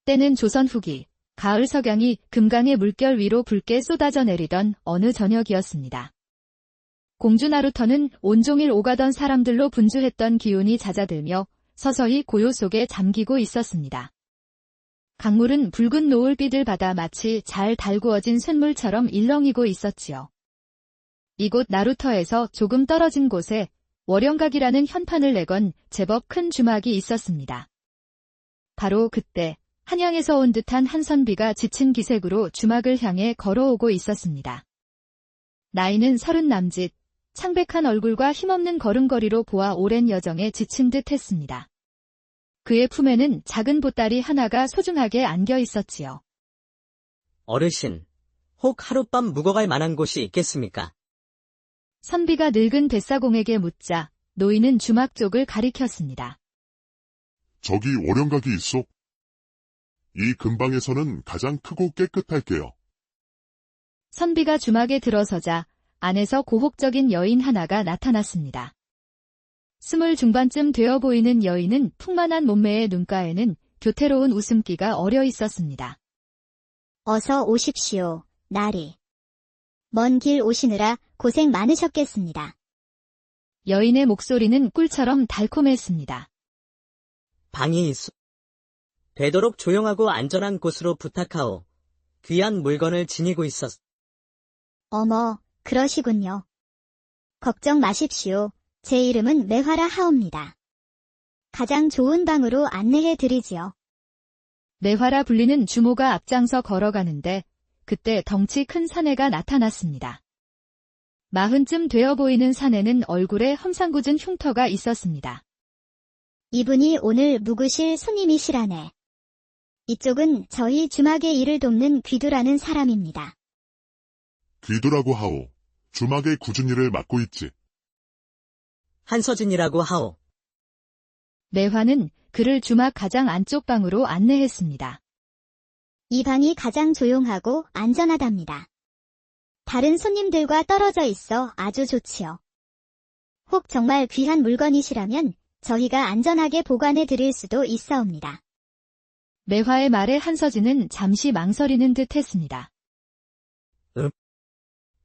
때는 조선 후기, 가을 석양이 금강의 물결 위로 붉게 쏟아져 내리던 어느 저녁이었습니다. 공주 나루터는 온종일 오가던 사람들로 분주했던 기운이 잦아들며 서서히 고요 속에 잠기고 있었습니다. 강물은 붉은 노을빛을 받아 마치 잘 달구어진 쇳물처럼 일렁이고 있었지요. 이곳 나루터에서 조금 떨어진 곳에 월영각이라는 현판을 내건 제법 큰 주막이 있었습니다. 바로 그때 한양에서 온 듯한 한 선비가 지친 기색으로 주막을 향해 걸어오고 있었습니다. 나이는 30 남짓, 창백한 얼굴과 힘없는 걸음걸이로 보아 오랜 여정에 지친 듯 했습니다. 그의 품에는 작은 보따리 하나가 소중하게 안겨 있었지요. 어르신, 혹 하룻밤 묵어갈 만한 곳이 있겠습니까? 선비가 늙은 뱃사공에게 묻자 노인은 주막 쪽을 가리켰습니다. 저기 월영각이 있어. 이 근방에서는 가장 크고 깨끗할게요. 선비가 주막에 들어서자 안에서 고혹적인 여인 하나가 나타났습니다. 20 중반쯤 되어 보이는 여인은 풍만한 몸매의 눈가에는 교태로운 웃음기가 어려 있었습니다. 어서 오십시오, 나리. 먼 길 오시느라 고생 많으셨겠습니다. 여인의 목소리는 꿀처럼 달콤했습니다. 방이 있어. 되도록 조용하고 안전한 곳으로 부탁하오. 귀한 물건을 지니고 있었어. 어머, 그러시군요. 걱정 마십시오. 제 이름은 매화라 하옵니다. 가장 좋은 방으로 안내해 드리지요. 매화라 불리는 주모가 앞장서 걸어가는데 그때 덩치 큰 사내가 나타났습니다. 40쯤 되어 보이는 사내는 얼굴에 험상궂은 흉터가 있었습니다. 이분이 오늘 묵으실 손님이시라네. 이쪽은 저희 주막의 일을 돕는 귀두라는 사람입니다. 귀두라고 하오. 주막의 굳은 일을 맡고 있지. 한서진이라고 하오. 매화는 그를 주막 가장 안쪽 방으로 안내했습니다. 이 방이 가장 조용하고 안전하답니다. 다른 손님들과 떨어져 있어 아주 좋지요. 혹 정말 귀한 물건이시라면 저희가 안전하게 보관해 드릴 수도 있사옵니다. 매화의 말에 한서진은 잠시 망설이는 듯 했습니다.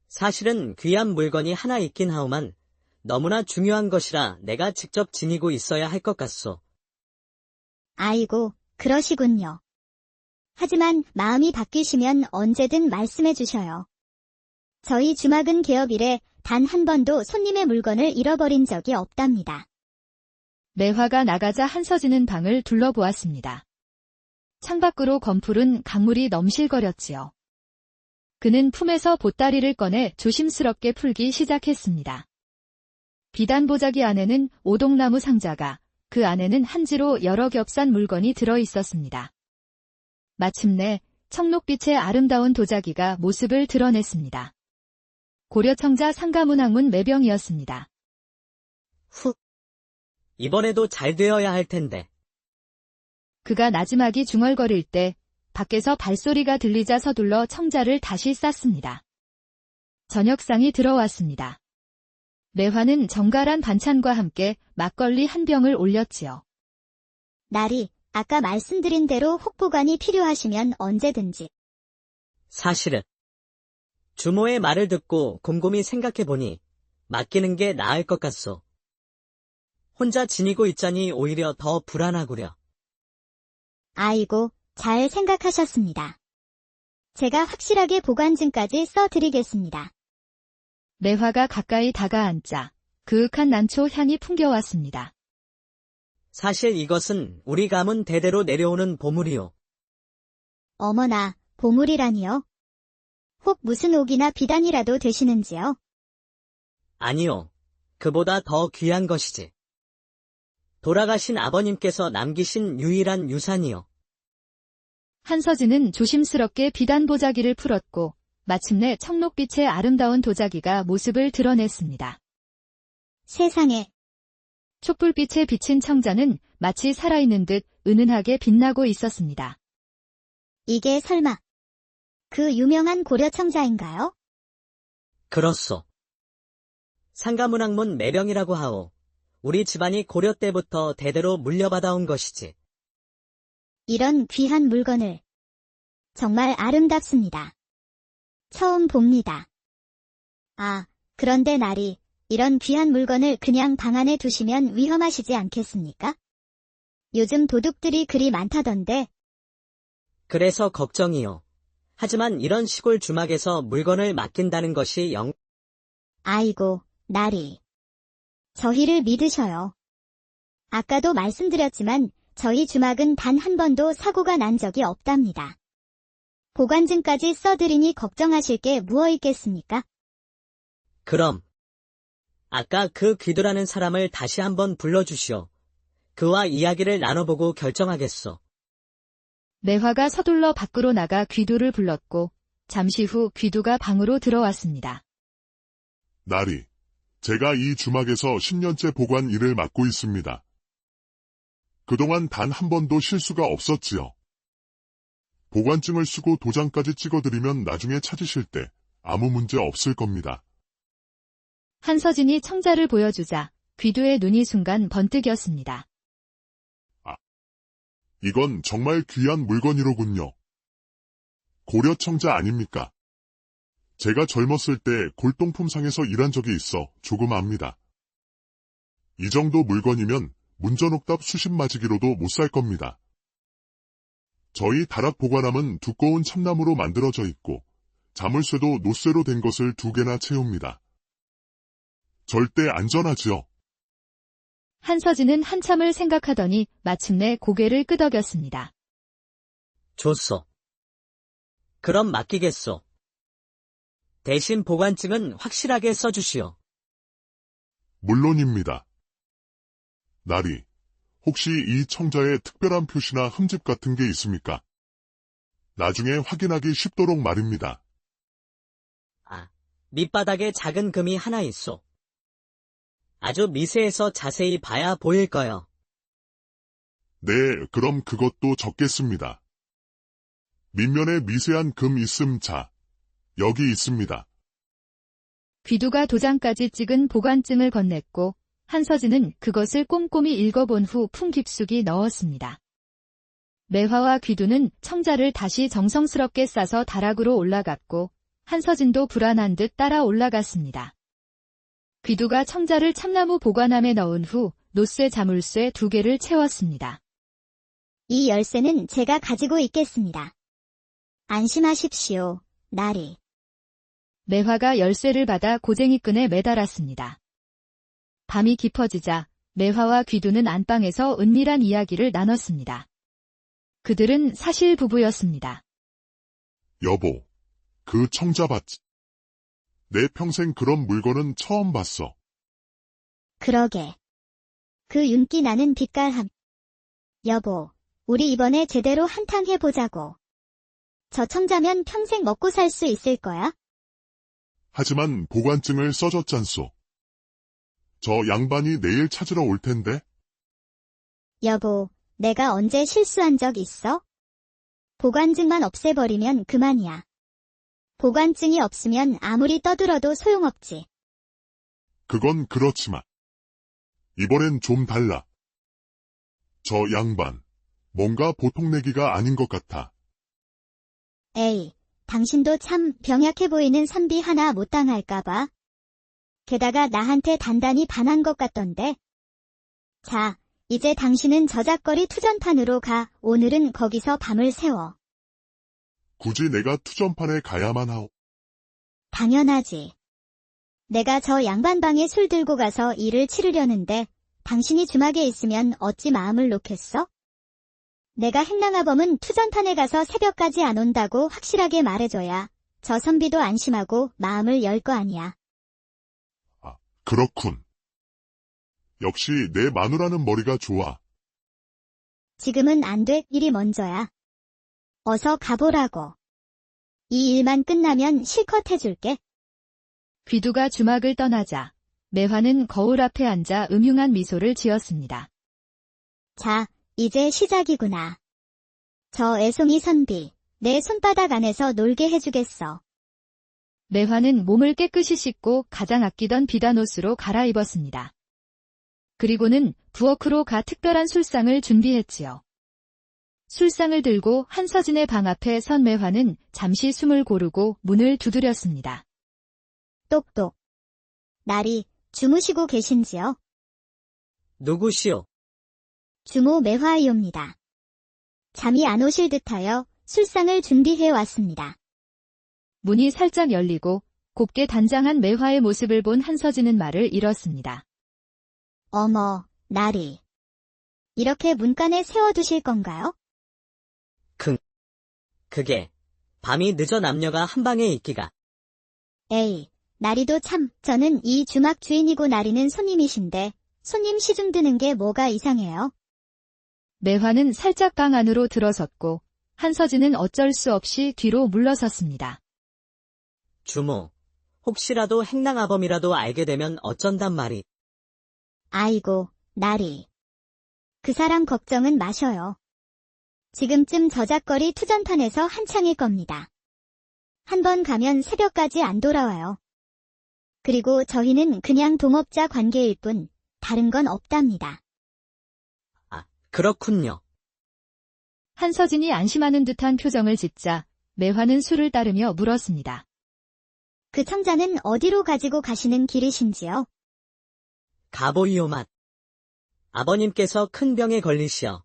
사실은 귀한 물건이 하나 있긴 하오만 너무나 중요한 것이라 내가 직접 지니고 있어야 할 것 같소. 아이고, 그러시군요. 하지만 마음이 바뀌시면 언제든 말씀해 주셔요. 저희 주막은 개업 이래 단 한 번도 손님의 물건을 잃어버린 적이 없답니다. 매화가 나가자 한서진은 방을 둘러보았습니다. 창밖으로 검푸른 강물이 넘실거렸지요. 그는 품에서 보따리를 꺼내 조심스럽게 풀기 시작했습니다. 비단 보자기 안에는 오동나무 상자가, 그 안에는 한지로 여러 겹산 물건이 들어 있었습니다. 마침내 청록빛의 아름다운 도자기가 모습을 드러냈습니다. 고려청자 상가문학문 매병이었습니다. 후. 이번에도 잘 되어야 할 텐데. 그가 나지막이 중얼거릴 때 밖에서 발소리가 들리자 서둘러 청자를 다시 쌌습니다. 저녁상이 들어왔습니다. 매화는 정갈한 반찬과 함께 막걸리 한 병을 올렸지요. 나리, 아까 말씀드린 대로 혹보관이 필요하시면 언제든지. 사실은 주모의 말을 듣고 곰곰이 생각해보니 맡기는 게 나을 것 같소. 혼자 지니고 있자니 오히려 더 불안하구려. 아이고, 잘 생각하셨습니다. 제가 확실하게 보관증까지 써드리겠습니다. 매화가 가까이 다가앉자 그윽한 난초 향이 풍겨왔습니다. 사실 이것은 우리 가문 대대로 내려오는 보물이요. 어머나, 보물이라니요? 혹 무슨 옥이나 비단이라도 되시는지요? 아니요. 그보다 더 귀한 것이지. 돌아가신 아버님께서 남기신 유일한 유산이요. 한서진은 조심스럽게 비단 보자기를 풀었고 마침내 청록빛의 아름다운 도자기가 모습을 드러냈습니다. 세상에. 촛불빛에 비친 청자는 마치 살아있는 듯 은은하게 빛나고 있었습니다. 이게 설마 그 유명한 고려청자인가요? 그렇소. 상가문학문 매병이라고 하오. 우리 집안이 고려 때부터 대대로 물려받아온 것이지. 이런 귀한 물건을. 정말 아름답습니다. 처음 봅니다. 아, 그런데 나리, 이런 귀한 물건을 그냥 방 안에 두시면 위험하시지 않겠습니까? 요즘 도둑들이 그리 많다던데. 그래서 걱정이요. 하지만 이런 시골 주막에서 물건을 맡긴다는 것이 아이고, 나리. 저희를 믿으셔요. 아까도 말씀드렸지만 저희 주막은 단 한 번도 사고가 난 적이 없답니다. 보관증까지 써드리니 걱정하실 게 무엇 있겠습니까? 그럼 아까 그 귀두라는 사람을 다시 한번 불러주시오. 그와 이야기를 나눠보고 결정하겠소. 매화가 서둘러 밖으로 나가 귀두를 불렀고 잠시 후 귀두가 방으로 들어왔습니다. 나리, 제가 이 주막에서 10년째 보관 일을 맡고 있습니다. 그동안 단 한 번도 실수가 없었지요. 보관증을 쓰고 도장까지 찍어드리면 나중에 찾으실 때 아무 문제 없을 겁니다. 한서진이 청자를 보여주자 귀두의 눈이 순간 번뜩였습니다. 이건 정말 귀한 물건이로군요. 고려 청자 아닙니까? 제가 젊었을 때 골동품상에서 일한 적이 있어 조금 압니다. 이 정도 물건이면 문전옥답 수십마지기로도 못 살 겁니다. 저희 다락 보관함은 두꺼운 참나무로 만들어져 있고 자물쇠도 노쇠로 된 것을 2개나 채웁니다. 절대 안전하지요. 한서진은 한참을 생각하더니 마침내 고개를 끄덕였습니다. 좋소. 그럼 맡기겠소. 대신 보관증은 확실하게 써주시오. 물론입니다. 나리, 혹시 이 청자에 특별한 표시나 흠집 같은 게 있습니까? 나중에 확인하기 쉽도록 말입니다. 밑바닥에 작은 금이 하나 있소. 아주 미세해서 자세히 봐야 보일 거요. 네, 그럼 그것도 적겠습니다. 밑면에 미세한 금 있음 자, 여기 있습니다. 귀두가 도장까지 찍은 보관증을 건넸고 한서진은 그것을 꼼꼼히 읽어본 후 풍 깊숙이 넣었습니다. 매화와 귀두는 청자를 다시 정성스럽게 싸서 다락으로 올라갔고 한서진도 불안한 듯 따라 올라갔습니다. 귀두가 청자를 참나무 보관함에 넣은 후 노쇠 자물쇠 2개를 채웠습니다. 이 열쇠는 제가 가지고 있겠습니다. 안심하십시오, 나리. 매화가 열쇠를 받아 고쟁이끈에 매달았습니다. 밤이 깊어지자 매화와 귀두는 안방에서 은밀한 이야기를 나눴습니다. 그들은 사실 부부였습니다. 여보, 그 청자 봤지? 내 평생 그런 물건은 처음 봤어. 그러게. 그 윤기 나는 빛깔함. 여보, 우리 이번에 제대로 한탕 해보자고. 저 청자면 평생 먹고 살 수 있을 거야? 하지만 보관증을 써줬잖소. 저 양반이 내일 찾으러 올 텐데. 여보, 내가 언제 실수한 적 있어? 보관증만 없애버리면 그만이야. 보관증이 없으면 아무리 떠들어도 소용없지. 그건 그렇지만 이번엔 좀 달라. 저 양반, 뭔가 보통 내기가 아닌 것 같아. 에이, 당신도 참 병약해 보이는 선비 하나 못 당할까봐. 게다가 나한테 단단히 반한 것 같던데. 자, 이제 당신은 저작거리 투전판으로 가. 오늘은 거기서 밤을 새워. 굳이 내가 투전판에 가야만 하오. 당연하지. 내가 저 양반방에 술 들고 가서 일을 치르려는데 당신이 주막에 있으면 어찌 마음을 놓겠어? 내가 행랑아범은 투전판에 가서 새벽까지 안 온다고 확실하게 말해줘야 저 선비도 안심하고 마음을 열 거 아니야. 그렇군. 역시 내 마누라는 머리가 좋아. 지금은 안 돼. 일이 먼저야. 어서 가보라고. 이 일만 끝나면 실컷 해줄게. 귀두가 주막을 떠나자 매화는 거울 앞에 앉아 음흉한 미소를 지었습니다. 자, 이제 시작이구나. 저 애송이 선비, 내 손바닥 안에서 놀게 해주겠어. 매화는 몸을 깨끗이 씻고 가장 아끼던 비단 옷으로 갈아입었습니다. 그리고는 부엌으로 가 특별한 술상을 준비했지요. 술상을 들고 한서진의 방 앞에 선 매화는 잠시 숨을 고르고 문을 두드렸습니다. 똑똑. 나리, 주무시고 계신지요? 누구시오? 주모 매화이옵니다. 잠이 안 오실 듯하여 술상을 준비해 왔습니다. 문이 살짝 열리고 곱게 단장한 매화의 모습을 본 한서진은 말을 잃었습니다. 어머, 나리. 이렇게 문간에 세워두실 건가요? 그게 밤이 늦어 남녀가 한 방에 있기가. 에이, 나리도 참, 저는 이 주막 주인이고 나리는 손님이신데 손님 시중 드는 게 뭐가 이상해요? 매화는 살짝 방 안으로 들어섰고 한서진은 어쩔 수 없이 뒤로 물러섰습니다. 주모, 혹시라도 행랑아범이라도 알게 되면 어쩐단 말이. 아이고, 나리. 그 사람 걱정은 마셔요. 지금쯤 저작거리 투전판에서 한창일 겁니다. 한 번 가면 새벽까지 안 돌아와요. 그리고 저희는 그냥 동업자 관계일 뿐 다른 건 없답니다. 그렇군요. 한서진이 안심하는 듯한 표정을 짓자 매화는 술을 따르며 물었습니다. 그 청자는 어디로 가지고 가시는 길이신지요? 가보이오맛. 아버님께서 큰 병에 걸리시어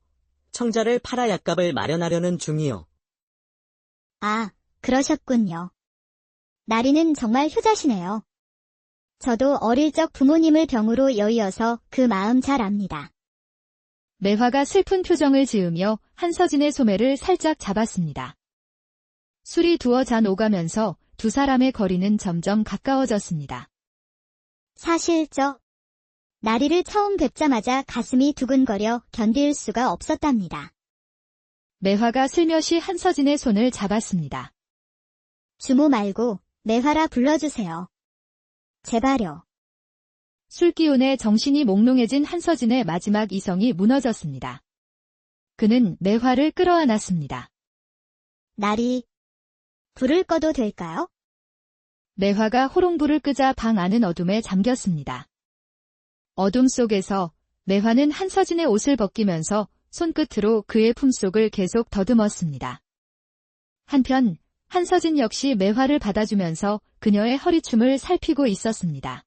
청자를 팔아 약값을 마련하려는 중이요. 아, 그러셨군요. 나리는 정말 효자시네요. 저도 어릴 적 부모님을 병으로 여의어서 그 마음 잘 압니다. 매화가 슬픈 표정을 지으며 한서진의 소매를 살짝 잡았습니다. 술이 두어 잔 오가면서 두 사람의 거리는 점점 가까워졌습니다. 사실 나리를 처음 뵙자마자 가슴이 두근거려 견딜 수가 없었답니다. 매화가 슬며시 한서진의 손을 잡았습니다. 주모 말고 매화라 불러주세요. 제발요. 술기운에 정신이 몽롱해진 한서진의 마지막 이성이 무너졌습니다. 그는 매화를 끌어안았습니다. 나리, 불을 꺼도 될까요? 매화가 호롱불을 끄자 방 안은 어둠에 잠겼습니다. 어둠 속에서 매화는 한서진의 옷을 벗기면서 손끝으로 그의 품속을 계속 더듬었습니다. 한편 한서진 역시 매화를 받아주면서 그녀의 허리춤을 살피고 있었습니다.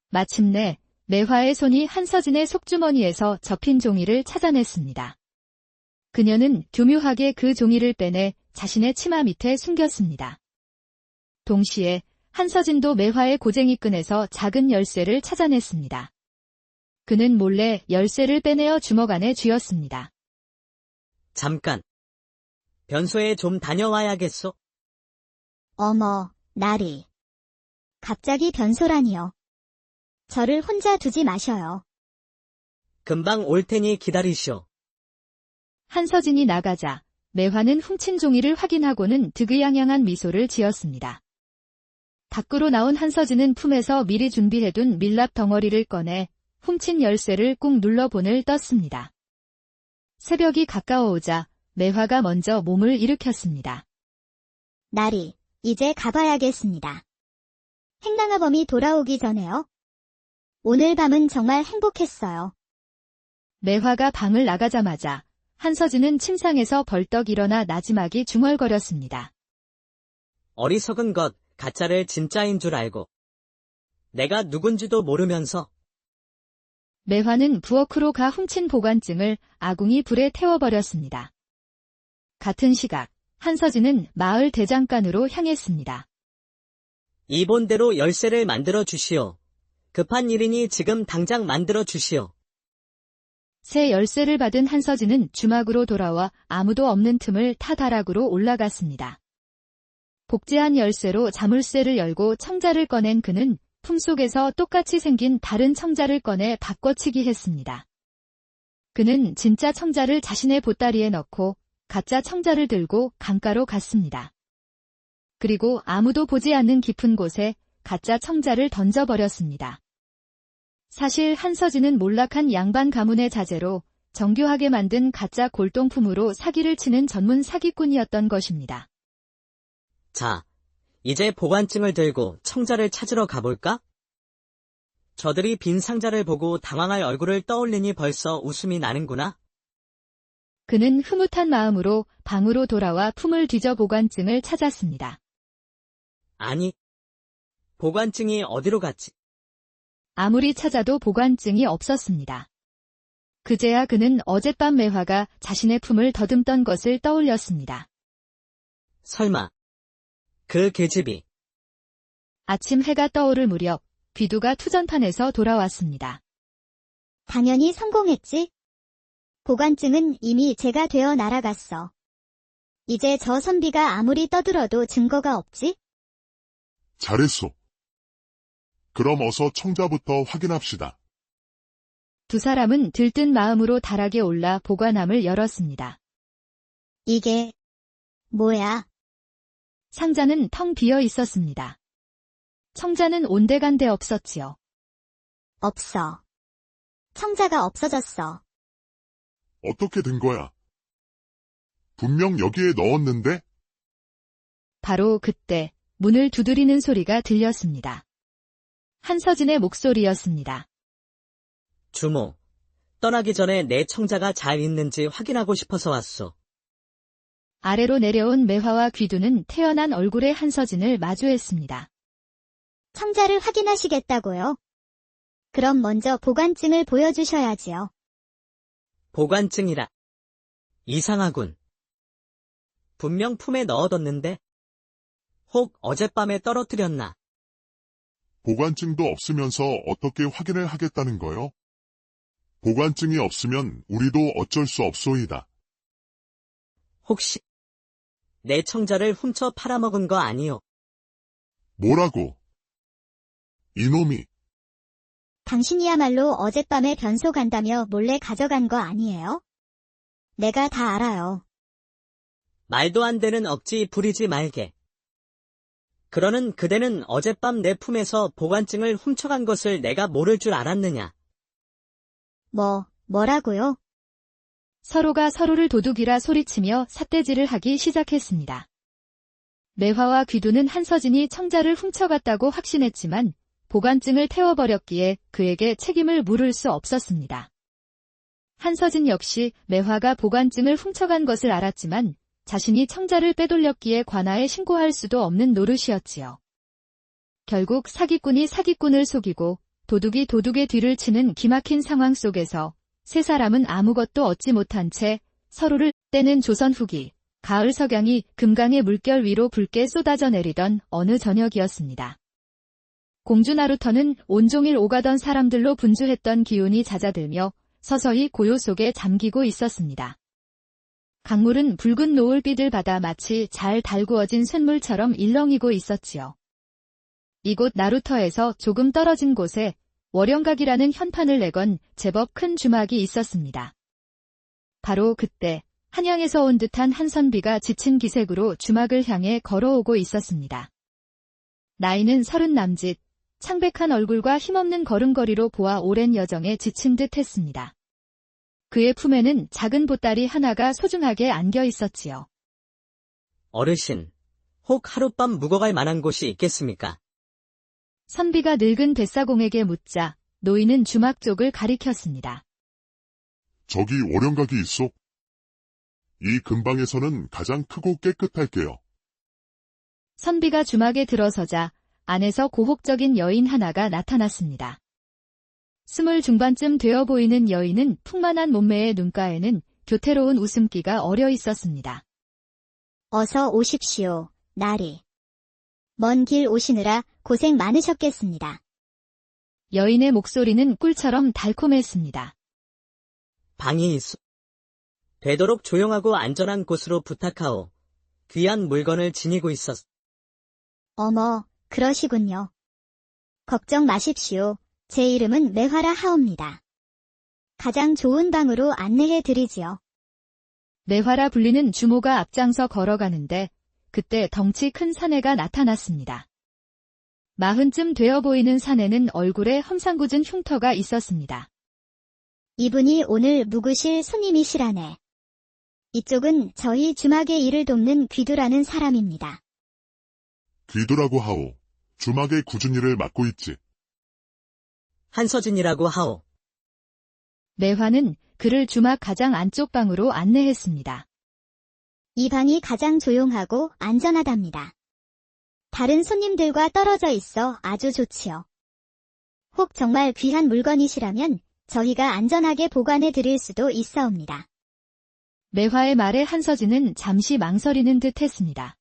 마침내 매화의 손이 한서진의 속주머니에서 접힌 종이를 찾아냈습니다. 그녀는 교묘하게 그 종이를 빼내 자신의 치마 밑에 숨겼습니다. 동시에 한서진도 매화의 고쟁이 끈에서 작은 열쇠를 찾아냈습니다. 그는 몰래 열쇠를 빼내어 주먹 안에 쥐었습니다. 잠깐. 변소에 좀 다녀와야겠소. 어머, 나리. 갑자기 변소라니요. 저를 혼자 두지 마셔요. 금방 올 테니 기다리시오. 한서진이 나가자 매화는 훔친 종이를 확인하고는 득의양양한 미소를 지었습니다. 밖으로 나온 한서진은 품에서 미리 준비해둔 밀랍 덩어리를 꺼내 훔친 열쇠를 꾹 눌러 본을 떴습니다. 새벽이 가까워오자 매화가 먼저 몸을 일으켰습니다. 나리, 이제 가봐야겠습니다. 행랑아범이 돌아오기 전에요. 오늘 밤은 정말 행복했어요. 매화가 방을 나가자마자 한서진은 침상에서 벌떡 일어나 나지막이 중얼거렸습니다. 어리석은 것, 가짜를 진짜인 줄 알고. 내가 누군지도 모르면서. 매화는 부엌으로 가 훔친 보관증을 아궁이 불에 태워버렸습니다. 같은 시각 한서진은 마을 대장간으로 향했습니다. 이본대로 열쇠를 만들어 주시오. 급한 일이니 지금 당장 만들어 주시오. 새 열쇠를 받은 한서진은 주막으로 돌아와 아무도 없는 틈을 타 다락으로 올라갔습니다. 복제한 열쇠로 자물쇠를 열고 청자를 꺼낸 그는 품속에서 똑같이 생긴 다른 청자를 꺼내 바꿔치기 했습니다. 그는 진짜 청자를 자신의 보따리에 넣고 가짜 청자를 들고 강가로 갔습니다. 그리고 아무도 보지 않는 깊은 곳에 가짜 청자를 던져버렸습니다. 사실 한서진은 몰락한 양반 가문의 자제로 정교하게 만든 가짜 골동품으로 사기를 치는 전문 사기꾼이었던 것입니다. 자, 이제 보관증을 들고 청자를 찾으러 가볼까? 저들이 빈 상자를 보고 당황할 얼굴을 떠올리니 벌써 웃음이 나는구나. 그는 흐뭇한 마음으로 방으로 돌아와 품을 뒤져 보관증을 찾았습니다. 아니, 보관증이 어디로 갔지? 아무리 찾아도 보관증이 없었습니다. 그제야 그는 어젯밤 매화가 자신의 품을 더듬던 것을 떠올렸습니다. 설마, 그 계집이 아침 해가 떠오를 무렵 귀두가 투전판에서 돌아왔습니다. 당연히 성공했지. 보관증은 이미 제가 되어 날아갔어. 이제 저 선비가 아무리 떠들어도 증거가 없지? 잘했소. 그럼 어서 청자부터 확인합시다. 두 사람은 들뜬 마음으로 다락에 올라 보관함을 열었습니다. 이게 뭐야? 상자는 텅 비어 있었습니다. 청자는 온데간데 없었지요. 없어. 청자가 없어졌어. 어떻게 된 거야? 분명 여기에 넣었는데? 바로 그때 문을 두드리는 소리가 들렸습니다. 한서진의 목소리였습니다. 주모, 떠나기 전에 내 청자가 잘 있는지 확인하고 싶어서 왔소. 아래로 내려온 매화와 귀두는 태연한 얼굴의 한서진을 마주했습니다. 청자를 확인하시겠다고요? 그럼 먼저 보관증을 보여주셔야지요. 보관증이라. 이상하군. 분명 품에 넣어뒀는데? 혹 어젯밤에 떨어뜨렸나? 보관증도 없으면서 어떻게 확인을 하겠다는 거요? 보관증이 없으면 우리도 어쩔 수 없소이다. 혹시 내 청자를 훔쳐 팔아먹은 거 아니오? 뭐라고? 이놈이 당신이야말로 어젯밤에 변소 간다며 몰래 가져간 거 아니에요? 내가 다 알아요. 말도 안 되는 억지 부리지 말게. 그러는 그대는 어젯밤 내 품에서 보관증을 훔쳐간 것을 내가 모를 줄 알았느냐? 뭐라고요? 서로가 서로를 도둑이라 소리치며 삿대질을 하기 시작했습니다. 매화와 귀두는 한서진이 청자를 훔쳐갔다고 확신했지만 보관증을 태워버렸기에 그에게 책임을 물을 수 없었습니다. 한서진 역시 매화가 보관증을 훔쳐간 것을 알았지만 자신이 청자를 빼돌렸기에 관아에 신고할 수도 없는 노릇이었지요. 결국 사기꾼이 사기꾼을 속이고 도둑이 도둑의 뒤를 치는 기막힌 상황 속에서 세 사람은 아무것도 얻지 못한 채 서로를 때는 조선 후기 가을 석양이 금강의 물결 위로 붉게 쏟아져 내리던 어느 저녁이었습니다. 공주 나루터는 온종일 오가던 사람들로 분주했던 기운이 잦아들며 서서히 고요 속에 잠기고 있었습니다. 강물은 붉은 노을빛을 받아 마치 잘 달구어진 쇳물처럼 일렁이고 있었지요. 이곳 나루터에서 조금 떨어진 곳에 월영각이라는 현판을 내건 제법 큰 주막이 있었습니다. 바로 그때 한양에서 온 듯한 한 선비가 지친 기색으로 주막을 향해 걸어오고 있었습니다. 나이는 30 남짓, 창백한 얼굴과 힘없는 걸음걸이로 보아 오랜 여정에 지친 듯 했습니다. 그의 품에는 작은 보따리 하나가 소중하게 안겨 있었지요. 어르신, 혹 하룻밤 묵어갈 만한 곳이 있겠습니까? 선비가 늙은 뱃사공에게 묻자 노인은 주막 쪽을 가리켰습니다. 저기 월영각이 있소. 이 근방에서는 가장 크고 깨끗할게요. 선비가 주막에 들어서자 안에서 고혹적인 여인 하나가 나타났습니다. 20 중반쯤 되어 보이는 여인은 풍만한 몸매의 눈가에는 교태로운 웃음기가 어려 있었습니다. 어서 오십시오, 나리. 먼 길 오시느라 고생 많으셨겠습니다. 여인의 목소리는 꿀처럼 달콤했습니다. 방이 있소. 되도록 조용하고 안전한 곳으로 부탁하오. 귀한 물건을 지니고 있었어. 어머, 그러시군요. 걱정 마십시오. 제 이름은 매화라 하옵니다. 가장 좋은 방으로 안내해 드리지요. 매화라 불리는 주모가 앞장서 걸어가는데 그때 덩치 큰 사내가 나타났습니다. 40쯤 되어 보이는 사내는 얼굴에 험상궂은 흉터가 있었습니다. 이분이 오늘 묵으실 손님이시라네. 이쪽은 저희 주막의 일을 돕는 귀두라는 사람입니다. 귀두라고 하오. 주막의 굳은 일을 맡고 있지. 한서진이라고 하오. 매화는 그를 주막 가장 안쪽 방으로 안내했습니다. 이 방이 가장 조용하고 안전하답니다. 다른 손님들과 떨어져 있어 아주 좋지요. 혹 정말 귀한 물건이시라면 저희가 안전하게 보관해 드릴 수도 있사옵니다. 매화의 말에 한서진은 잠시 망설이는 듯 했습니다.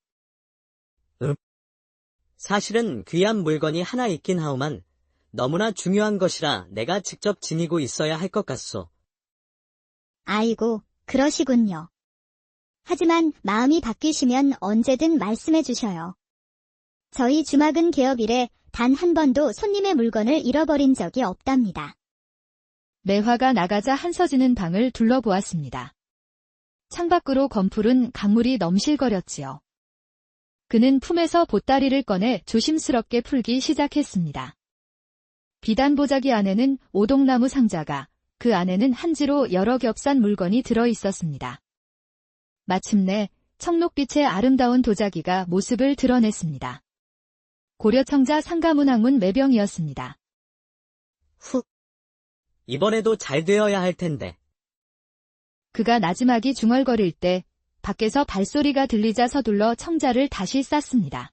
사실은 귀한 물건이 하나 있긴 하오만 너무나 중요한 것이라 내가 직접 지니고 있어야 할 것 같소. 아이고, 그러시군요. 하지만 마음이 바뀌시면 언제든 말씀해 주셔요. 저희 주막은 개업 이래 단 한 번도 손님의 물건을 잃어버린 적이 없답니다. 매화가 나가자 한서진은 방을 둘러보았습니다. 창밖으로 검푸른 강물이 넘실거렸지요. 그는 품에서 보따리를 꺼내 조심스럽게 풀기 시작했습니다. 비단보자기 안에는 오동나무 상자가, 그 안에는 한지로 여러 겹산 물건이 들어 있었습니다. 마침내 청록빛의 아름다운 도자기가 모습을 드러냈습니다. 고려청자 상가문학문 매병이었습니다. 훅. 이번에도 잘 되어야 할 텐데. 그가 나지막이 중얼거릴 때 밖에서 발소리가 들리자 서둘러 청자를 다시 쌌습니다.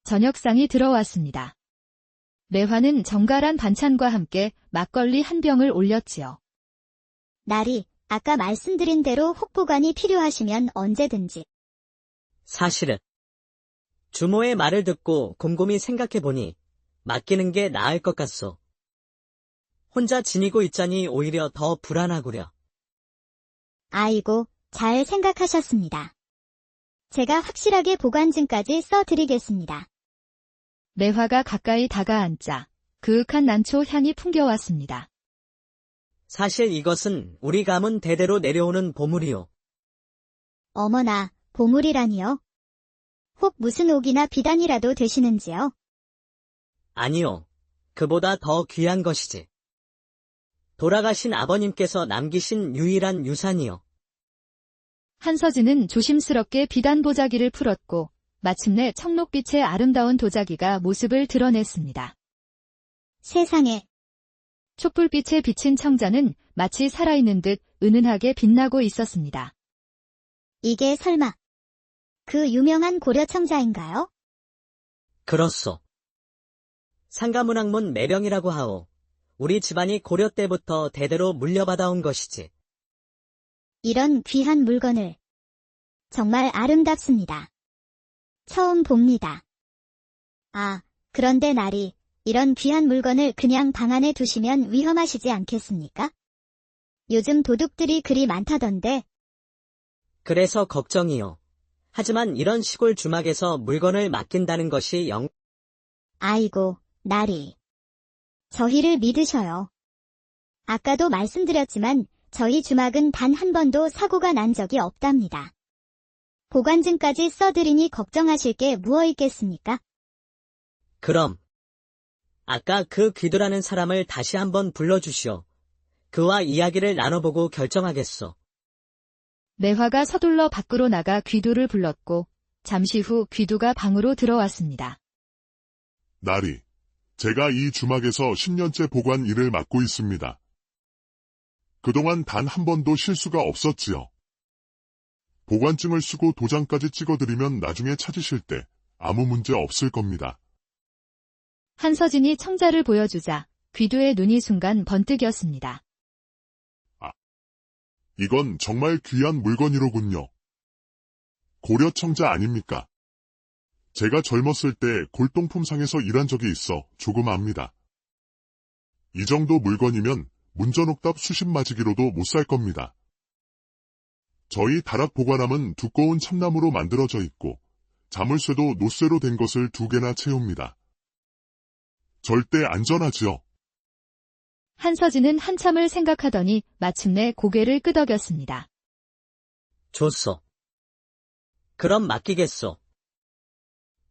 저녁상이 들어왔습니다. 매화는 정갈한 반찬과 함께 막걸리 한 병을 올렸지요. 나리, 아까 말씀드린 대로 혹보관이 필요하시면 언제든지. 사실은 주모의 말을 듣고 곰곰이 생각해보니 맡기는 게 나을 것 같소. 혼자 지니고 있자니 오히려 더 불안하구려. 아이고, 잘 생각하셨습니다. 제가 확실하게 보관증까지 써드리겠습니다. 매화가 가까이 다가앉자 그윽한 난초 향이 풍겨왔습니다. 사실 이것은 우리 가문 대대로 내려오는 보물이오. 어머나, 보물이라니요? 혹 무슨 옥이나 비단이라도 되시는지요? 아니요. 그보다 더 귀한 것이지. 돌아가신 아버님께서 남기신 유일한 유산이요. 한서진은 조심스럽게 비단보자기를 풀었고 마침내 청록빛의 아름다운 도자기가 모습을 드러냈습니다. 세상에, 촛불빛에 비친 청자는 마치 살아있는 듯 은은하게 빛나고 있었습니다. 이게 설마 그 유명한 고려청자인가요? 그렇소. 상가문학문 매병이라고 하오. 우리 집안이 고려 때부터 대대로 물려받아온 것이지. 이런 귀한 물건을. 정말 아름답습니다. 처음 봅니다. 아, 그런데 나리, 이런 귀한 물건을 그냥 방 안에 두시면 위험하시지 않겠습니까? 요즘 도둑들이 그리 많다던데. 그래서 걱정이요. 하지만 이런 시골 주막에서 물건을 맡긴다는 것이 아이고, 나리. 저희를 믿으셔요. 아까도 말씀드렸지만 저희 주막은 단 한 번도 사고가 난 적이 없답니다. 보관증까지 써드리니 걱정하실 게 무엇 있겠습니까? 그럼 아까 그 귀두라는 사람을 다시 한번 불러주시오. 그와 이야기를 나눠보고 결정하겠소. 매화가 서둘러 밖으로 나가 귀두를 불렀고 잠시 후 귀두가 방으로 들어왔습니다. 나리, 제가 이 주막에서 10년째 보관 일을 맡고 있습니다. 그동안 단 한 번도 실수가 없었지요. 보관증을 쓰고 도장까지 찍어드리면 나중에 찾으실 때 아무 문제 없을 겁니다. 한서진이 청자를 보여주자 귀두의 눈이 순간 번뜩였습니다. 이건 정말 귀한 물건이로군요. 고려청자 아닙니까? 제가 젊었을 때 골동품상에서 일한 적이 있어 조금 압니다. 이 정도 물건이면 문전옥답 수십마지기로도 못 살 겁니다. 저희 다락 보관함은 두꺼운 참나무로 만들어져 있고 자물쇠도 노쇠로 된 것을 2개나 채웁니다. 절대 안전하지요. 한서진은 한참을 생각하더니 마침내 고개를 끄덕였습니다. 좋소. 그럼 맡기겠소.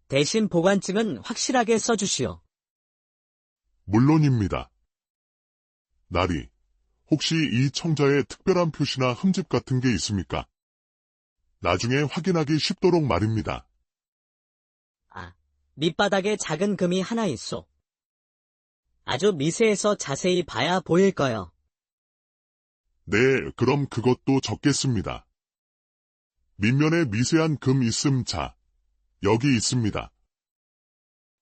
대신 보관증은 확실하게 써주시오. 물론입니다. 나리, 혹시 이 청자에 특별한 표시나 흠집 같은 게 있습니까? 나중에 확인하기 쉽도록 말입니다. 밑바닥에 작은 금이 하나 있소. 아주 미세해서 자세히 봐야 보일 거요. 네, 그럼 그것도 적겠습니다. 밑면에 미세한 금 있음 자. 여기 있습니다.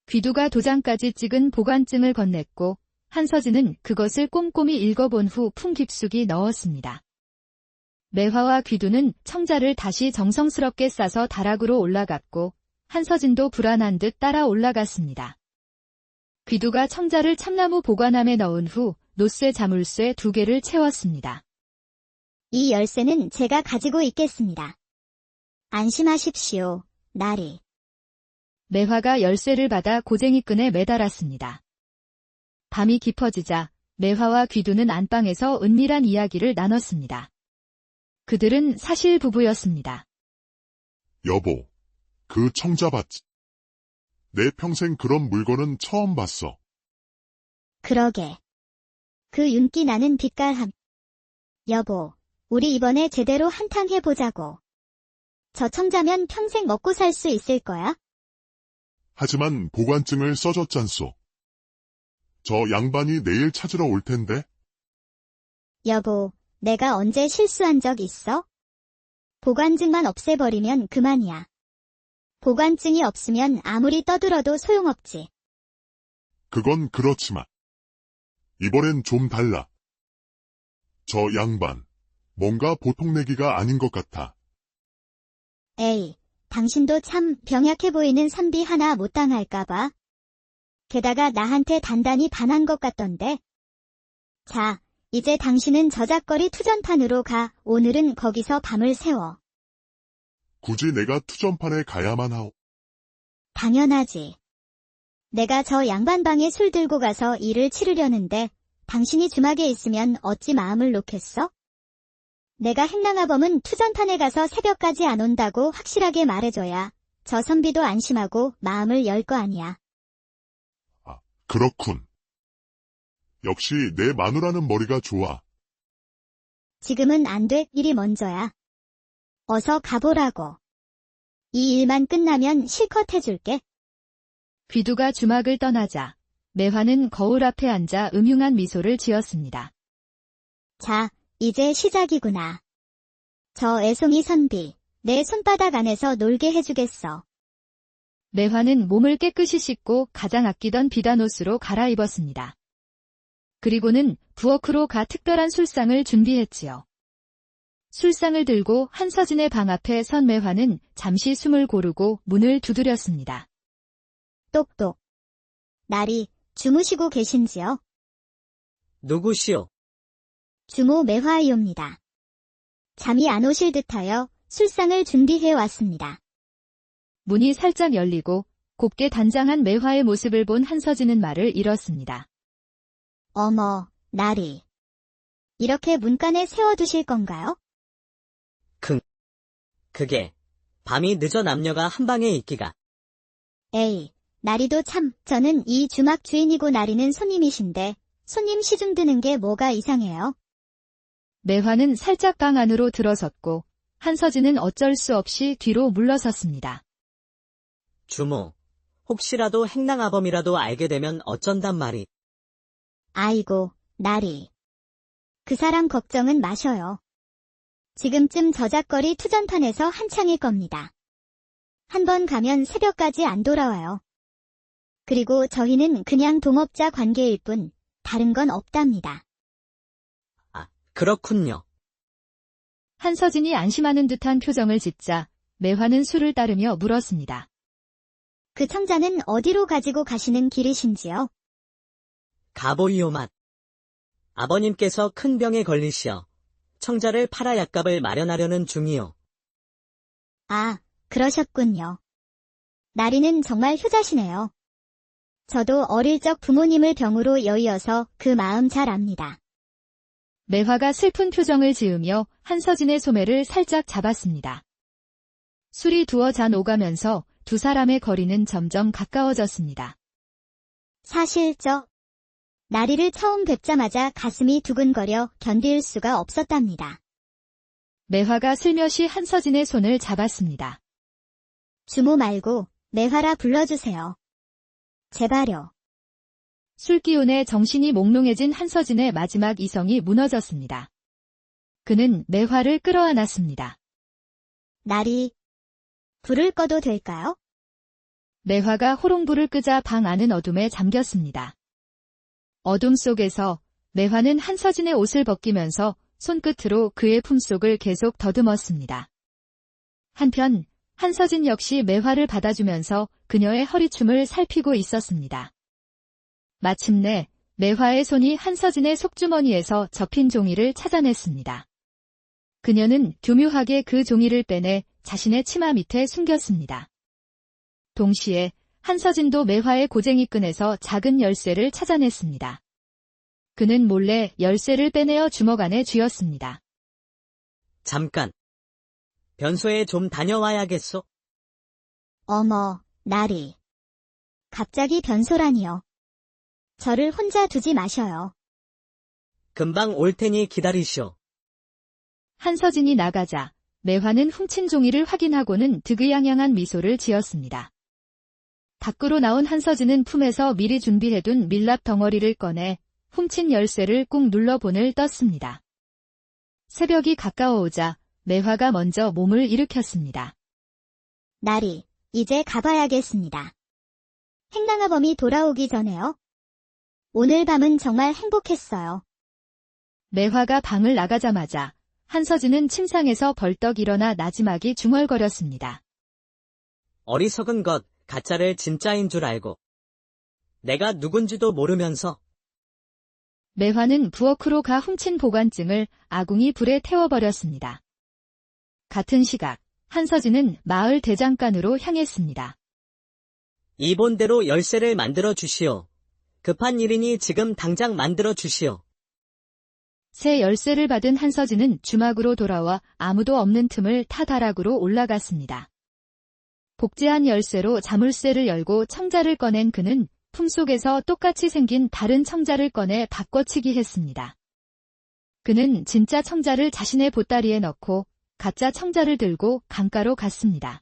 귀두가 도장까지 찍은 보관증을 건넸고 한서진은 그것을 꼼꼼히 읽어본 후 풍 깊숙이 넣었습니다. 매화와 귀두는 청자를 다시 정성스럽게 싸서 다락으로 올라갔고 한서진도 불안한 듯 따라 올라갔습니다. 귀두가 청자를 참나무 보관함에 넣은 후 노쇠 자물쇠 2개를 채웠습니다. 이 열쇠는 제가 가지고 있겠습니다. 안심하십시오, 나리. 매화가 열쇠를 받아 고쟁이 끈에 매달았습니다. 밤이 깊어지자 매화와 귀두는 안방에서 은밀한 이야기를 나눴습니다. 그들은 사실 부부였습니다. 여보, 그 청자 봤지? 내 평생 그런 물건은 처음 봤어. 그러게. 그 윤기 나는 빛깔함. 여보, 우리 이번에 제대로 한탕 해보자고. 저 청자면 평생 먹고 살 수 있을 거야? 하지만 보관증을 써줬잖소. 저 양반이 내일 찾으러 올 텐데. 여보, 내가 언제 실수한 적 있어? 보관증만 없애버리면 그만이야. 보관증이 없으면 아무리 떠들어도 소용없지. 그건 그렇지만. 이번엔 좀 달라. 저 양반, 뭔가 보통 내기가 아닌 것 같아. 에이, 당신도 참 병약해 보이는 선비 하나 못 당할까봐. 게다가 나한테 단단히 반한 것 같던데. 자, 이제 당신은 저작거리 투전판으로 가. 오늘은 거기서 밤을 새워. 굳이 내가 투전판에 가야만 하오. 당연하지. 내가 저 양반 방에 술 들고 가서 일을 치르려는데 당신이 주막에 있으면 어찌 마음을 놓겠어? 내가 행랑아범은 투전판에 가서 새벽까지 안 온다고 확실하게 말해줘야 저 선비도 안심하고 마음을 열 거 아니야. 그렇군. 역시 내 마누라는 머리가 좋아. 지금은 안 돼. 일이 먼저야. 어서 가보라고. 이 일만 끝나면 실컷 해줄게. 귀두가 주막을 떠나자 매화는 거울 앞에 앉아 음흉한 미소를 지었습니다. 자, 이제 시작이구나. 저 애송이 선비, 내 손바닥 안에서 놀게 해주겠어. 매화는 몸을 깨끗이 씻고 가장 아끼던 비단 옷으로 갈아입었습니다. 그리고는 부엌으로 가 특별한 술상을 준비했지요. 술상을 들고 한서진의 방 앞에 선 매화는 잠시 숨을 고르고 문을 두드렸습니다. 똑똑. 나리, 주무시고 계신지요? 누구시오? 주모 매화이옵니다. 잠이 안 오실 듯하여 술상을 준비해 왔습니다. 문이 살짝 열리고 곱게 단장한 매화의 모습을 본 한서진은 말을 잃었습니다. 어머, 나리. 이렇게 문간에 세워두실 건가요? 그게 밤이 늦어 남녀가 한 방에 있기가. 에이, 나리도 참, 저는 이 주막 주인이고 나리는 손님이신데 손님 시중 드는 게 뭐가 이상해요? 매화는 살짝 방 안으로 들어섰고 한서진은 어쩔 수 없이 뒤로 물러섰습니다. 주모, 혹시라도 행랑아범이라도 알게 되면 어쩐단 말이. 아이고, 나리. 그 사람 걱정은 마셔요. 지금쯤 저작거리 투전판에서 한창일 겁니다. 한 번 가면 새벽까지 안 돌아와요. 그리고 저희는 그냥 동업자 관계일 뿐 다른 건 없답니다. 그렇군요. 한서진이 안심하는 듯한 표정을 짓자 매화는 술을 따르며 물었습니다. 그 청자는 어디로 가지고 가시는 길이신지요? 가보이오만. 아버님께서 큰 병에 걸리시어 청자를 팔아 약값을 마련하려는 중이요. 아, 그러셨군요. 나리는 정말 효자시네요. 저도 어릴 적 부모님을 병으로 여의어서 그 마음 잘 압니다. 매화가 슬픈 표정을 지으며 한서진의 소매를 살짝 잡았습니다. 술이 두어 잔 오가면서 두 사람의 거리는 점점 가까워졌습니다. 사실 나리를 처음 뵙자마자 가슴이 두근거려 견딜 수가 없었답니다. 매화가 슬며시 한서진의 손을 잡았습니다. 주모 말고 매화라 불러주세요. 제발요. 술기운에 정신이 몽롱해진 한서진의 마지막 이성이 무너졌습니다. 그는 매화를 끌어안았습니다. 나리, 불을 꺼도 될까요? 매화가 호롱불을 끄자 방 안은 어둠에 잠겼습니다. 어둠 속에서 매화는 한서진의 옷을 벗기면서 손끝으로 그의 품속을 계속 더듬었습니다. 한편 한서진 역시 매화를 받아주면서 그녀의 허리춤을 살피고 있었습니다. 마침내 매화의 손이 한서진의 속주머니에서 접힌 종이를 찾아냈습니다. 그녀는 교묘하게 그 종이를 빼내 자신의 치마 밑에 숨겼습니다. 동시에 한서진도 매화의 고쟁이끈에서 작은 열쇠를 찾아냈습니다. 그는 몰래 열쇠를 빼내어 주먹 안에 쥐었습니다. 잠깐. 변소에 좀 다녀와야겠소. 어머, 나리. 갑자기 변소라니요. 저를 혼자 두지 마셔요. 금방 올 테니 기다리시오. 한서진이 나가자 매화는 훔친 종이를 확인하고는 득의양양한 미소를 지었습니다. 밖으로 나온 한서진은 품에서 미리 준비해둔 밀랍 덩어리를 꺼내 훔친 열쇠를 꾹 눌러 본을 떴습니다. 새벽이 가까워오자 매화가 먼저 몸을 일으켰습니다. 나리, 이제 가봐야겠습니다. 행랑아범이 돌아오기 전에요. 오늘 밤은 정말 행복했어요. 매화가 방을 나가자마자 한서진은 침상에서 벌떡 일어나 나지막이 중얼거렸습니다. 어리석은 것, 가짜를 진짜인 줄 알고. 내가 누군지도 모르면서. 매화는 부엌으로 가 훔친 보관증을 아궁이 불에 태워버렸습니다. 같은 시각 한서진은 마을 대장간으로 향했습니다. 이본대로 열쇠를 만들어 주시오. 급한 일이니 지금 당장 만들어 주시오. 새 열쇠를 받은 한서진은 주막으로 돌아와 아무도 없는 틈을 타 다락으로 올라갔습니다. 복제한 열쇠로 자물쇠를 열고 청자를 꺼낸 그는 품속에서 똑같이 생긴 다른 청자를 꺼내 바꿔치기 했습니다. 그는 진짜 청자를 자신의 보따리에 넣고 가짜 청자를 들고 강가로 갔습니다.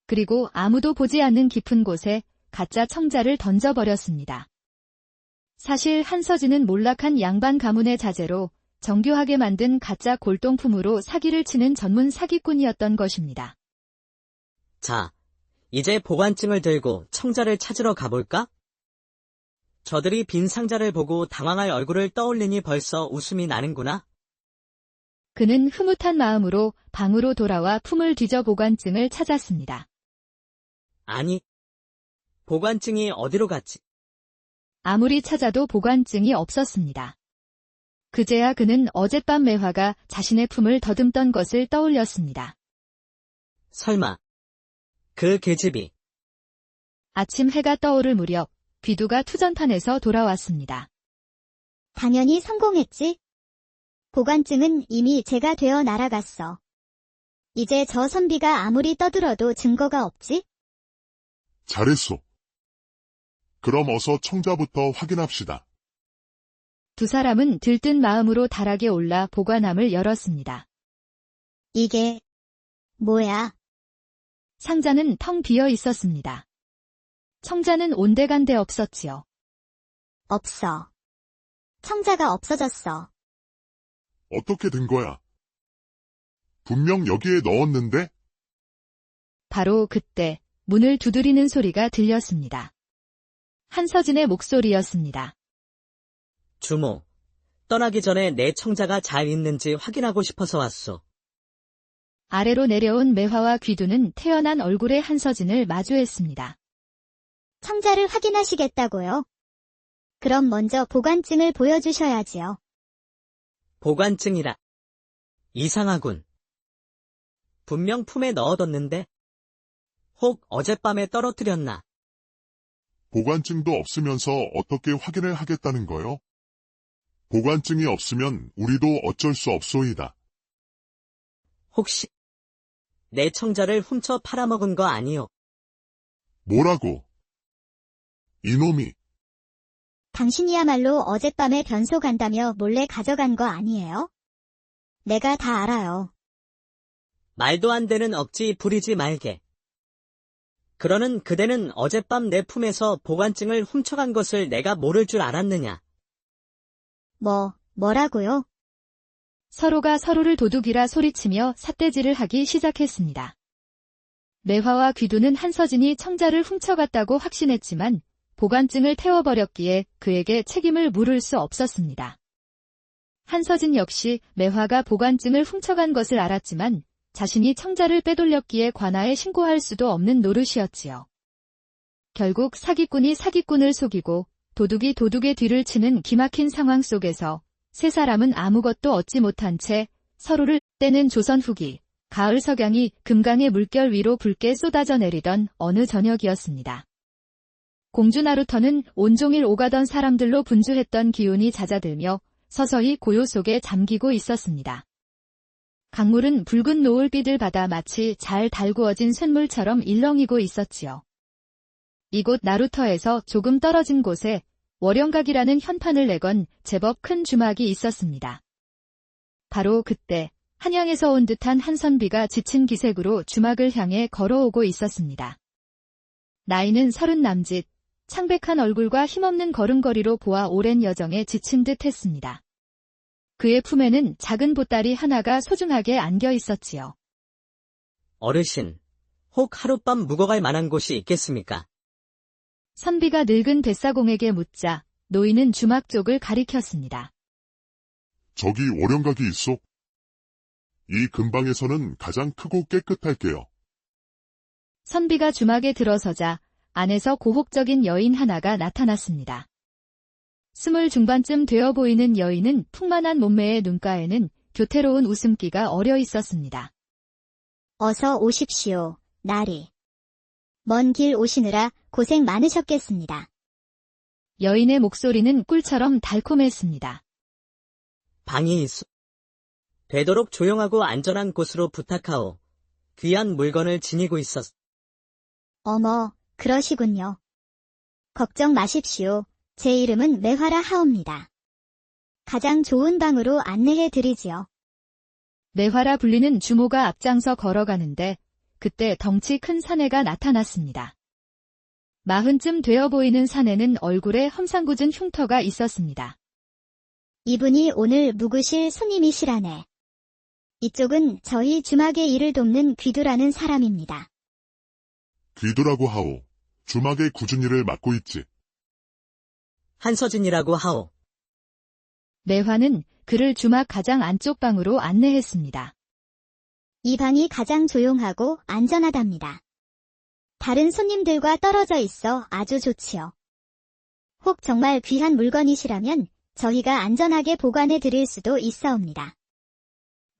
그리고 아무도 보지 않는 깊은 곳에 가짜 청자를 던져버렸습니다. 사실 한서진은 몰락한 양반 가문의 자제로 정교하게 만든 가짜 골동품으로 사기를 치는 전문 사기꾼이었던 것입니다. 자, 이제 보관증을 들고 청자를 찾으러 가볼까? 저들이 빈 상자를 보고 당황할 얼굴을 떠올리니 벌써 웃음이 나는구나. 그는 흐뭇한 마음으로 방으로 돌아와 품을 뒤져 보관증을 찾았습니다. 아니, 보관증이 어디로 갔지? 아무리 찾아도 보관증이 없었습니다. 그제야 그는 어젯밤 매화가 자신의 품을 더듬던 것을 떠올렸습니다. 설마, 그 계집이. 아침 해가 떠오를 무렵 비두가 투전판에서 돌아왔습니다. 당연히 성공했지. 보관증은 이미 제가 되어 날아갔어. 이제 저 선비가 아무리 떠들어도 증거가 없지? 잘했소. 그럼 어서 청자부터 확인합시다. 두 사람은 들뜬 마음으로 다락에 올라 보관함을 열었습니다. 이게 뭐야? 상자는 텅 비어 있었습니다. 청자는 온데간데 없었지요. 없어. 청자가 없어졌어. 어떻게 된 거야? 분명 여기에 넣었는데? 바로 그때 문을 두드리는 소리가 들렸습니다. 한서진의 목소리였습니다. 주모, 떠나기 전에 내 청자가 잘 있는지 확인하고 싶어서 왔소. 아래로 내려온 매화와 귀두는 태연한 얼굴의 한서진을 마주했습니다. 청자를 확인하시겠다고요? 그럼 먼저 보관증을 보여주셔야지요. 보관증이라. 이상하군. 분명 품에 넣어뒀는데. 혹 어젯밤에 떨어뜨렸나? 보관증도 없으면서 어떻게 확인을 하겠다는 거요? 보관증이 없으면 우리도 어쩔 수 없소이다. 혹시 내 청자를 훔쳐 팔아먹은 거 아니오? 뭐라고? 이놈이. 당신이야말로 어젯밤에 변소 간다며 몰래 가져간 거 아니에요? 내가 다 알아요. 말도 안 되는 억지 부리지 말게. 그러는 그대는 어젯밤 내 품에서 보관증을 훔쳐간 것을 내가 모를 줄 알았느냐? 뭐라고요? 서로가 서로를 도둑이라 소리치며 삿대질을 하기 시작했습니다. 매화와 귀두는 한서진이 청자를 훔쳐갔다고 확신했지만 보관증을 태워버렸기에 그에게 책임을 물을 수 없었습니다. 한서진 역시 매화가 보관증을 훔쳐간 것을 알았지만 자신이 청자를 빼돌렸기에 관아에 신고할 수도 없는 노릇이었지요. 결국 사기꾼이 사기꾼을 속이고 도둑이 도둑의 뒤를 치는 기막힌 상황 속에서 세 사람은 아무것도 얻지 못한 채 서로를 떼는 조선 후기 가을 석양이 금강의 물결 위로 붉게 쏟아져 내리던 어느 저녁이었습니다. 공주 나루터는 온종일 오가던 사람들로 분주했던 기운이 잦아들며 서서히 고요 속에 잠기고 있었습니다. 강물은 붉은 노을빛을 받아 마치 잘 달구어진 쇳물처럼 일렁이고 있었지요. 이곳 나루터에서 조금 떨어진 곳에 월영각이라는 현판을 내건 제법 큰 주막이 있었습니다. 바로 그때 한양에서 온 듯한 한선비가 지친 기색으로 주막을 향해 걸어오고 있었습니다. 나이는 30 남짓, 창백한 얼굴과 힘없는 걸음걸이로 보아 오랜 여정에 지친 듯 했습니다. 그의 품에는 작은 보따리 하나가 소중하게 안겨 있었지요. 어르신, 혹 하룻밤 묵어갈 만한 곳이 있겠습니까? 선비가 늙은 뱃사공에게 묻자 노인은 주막 쪽을 가리켰습니다. 저기 월영각이 있어. 이 근방에서는 가장 크고 깨끗할게요. 선비가 주막에 들어서자 안에서 고혹적인 여인 하나가 나타났습니다. 20 중반쯤 되어 보이는 여인은 풍만한 몸매의 눈가에는 교태로운 웃음기가 어려 있었습니다. 어서 오십시오, 나리. 먼 길 오시느라 고생 많으셨겠습니다. 여인의 목소리는 꿀처럼 달콤했습니다. 방이 있어. 되도록 조용하고 안전한 곳으로 부탁하오. 귀한 물건을 지니고 있었어. 어머, 그러시군요. 걱정 마십시오. 제 이름은 매화라 하옵니다. 가장 좋은 방으로 안내해 드리지요. 매화라 불리는 주모가 앞장서 걸어가는데 그때 덩치 큰 사내가 나타났습니다. 40쯤 되어 보이는 사내는 얼굴에 험상궂은 흉터가 있었습니다. 이분이 오늘 묵으실 손님이시라네. 이쪽은 저희 주막의 일을 돕는 귀두라는 사람입니다. 귀두라고 하오. 주막의 굳은 일을 맡고 있지. 한서진이라고 하오. 매화는 그를 주막 가장 안쪽 방으로 안내했습니다. 이 방이 가장 조용하고 안전하답니다. 다른 손님들과 떨어져 있어 아주 좋지요. 혹 정말 귀한 물건이시라면 저희가 안전하게 보관해 드릴 수도 있사옵니다.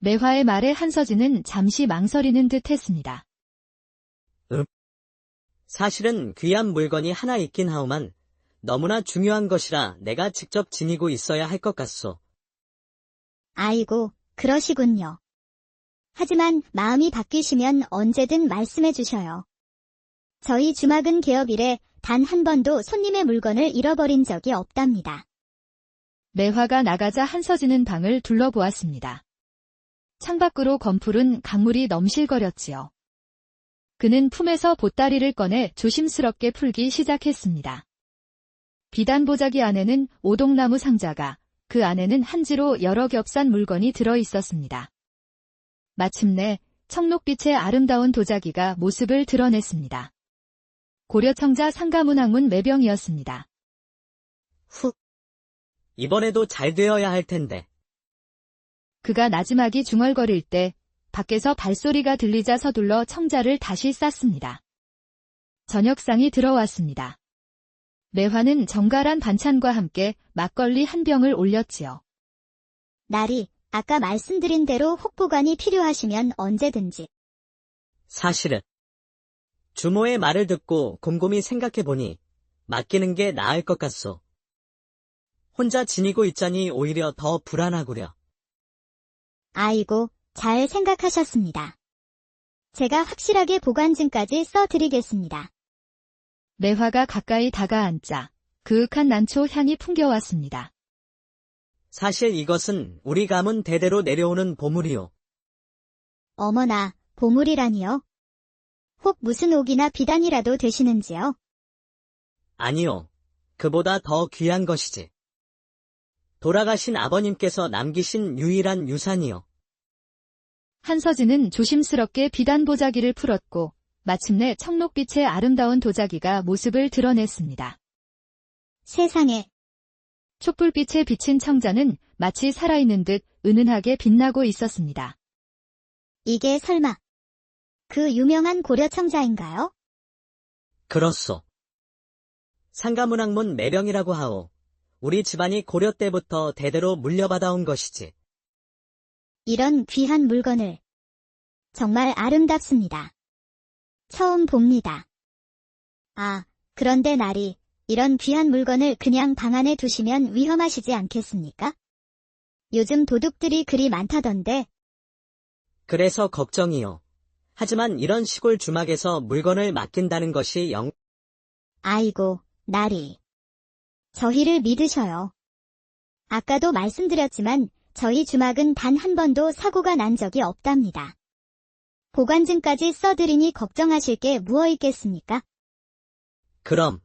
매화의 말에 한서진은 잠시 망설이는 듯 했습니다. 사실은 귀한 물건이 하나 있긴 하오만 너무나 중요한 것이라 내가 직접 지니고 있어야 할 것 같소. 아이고, 그러시군요. 하지만 마음이 바뀌시면 언제든 말씀해 주셔요. 저희 주막은 개업 이래 단 한 번도 손님의 물건을 잃어버린 적이 없답니다. 매화가 나가자 한서진은 방을 둘러보았습니다. 창밖으로 검푸른 강물이 넘실거렸지요. 그는 품에서 보따리를 꺼내 조심스럽게 풀기 시작했습니다. 비단 보자기 안에는 오동나무 상자가, 그 안에는 한지로 여러 겹산 물건이 들어 있었습니다. 마침내 청록빛의 아름다운 도자기가 모습을 드러냈습니다. 고려청자 상가문학문 매병이었습니다. 후. 이번에도 잘 되어야 할 텐데. 그가 나지막이 중얼거릴 때 밖에서 발소리가 들리자 서둘러 청자를 다시 쌌습니다. 저녁상이 들어왔습니다. 매화는 정갈한 반찬과 함께 막걸리 한 병을 올렸지요. 나리, 아까 말씀드린 대로 혹보관이 필요하시면 언제든지. 사실은 주모의 말을 듣고 곰곰이 생각해보니 맡기는 게 나을 것 같소. 혼자 지니고 있자니 오히려 더 불안하구려. 아이고, 잘 생각하셨습니다. 제가 확실하게 보관증까지 써드리겠습니다. 매화가 가까이 다가앉자 그윽한 난초 향이 풍겨왔습니다. 사실 이것은 우리 가문 대대로 내려오는 보물이오. 어머나, 보물이라니요? 혹 무슨 옥이나 비단이라도 되시는지요? 아니요. 그보다 더 귀한 것이지. 돌아가신 아버님께서 남기신 유일한 유산이요. 한서진은 조심스럽게 비단 보자기를 풀었고 마침내 청록빛의 아름다운 도자기가 모습을 드러냈습니다. 세상에, 촛불빛에 비친 청자는 마치 살아있는 듯 은은하게 빛나고 있었습니다. 이게 설마 그 유명한 고려청자인가요? 그렇소. 상가문학문 매병이라고 하오. 우리 집안이 고려 때부터 대대로 물려받아온 것이지. 이런 귀한 물건을. 정말 아름답습니다. 처음 봅니다. 아, 그런데 나리, 이런 귀한 물건을 그냥 방 안에 두시면 위험하시지 않겠습니까? 요즘 도둑들이 그리 많다던데. 그래서 걱정이요. 하지만 이런 시골 주막에서 물건을 맡긴다는 것이 아이고, 나리. 저희를 믿으셔요. 아까도 말씀드렸지만 저희 주막은 단 한 번도 사고가 난 적이 없답니다. 보관증까지 써드리니 걱정하실 게 무엇 있겠습니까? 그럼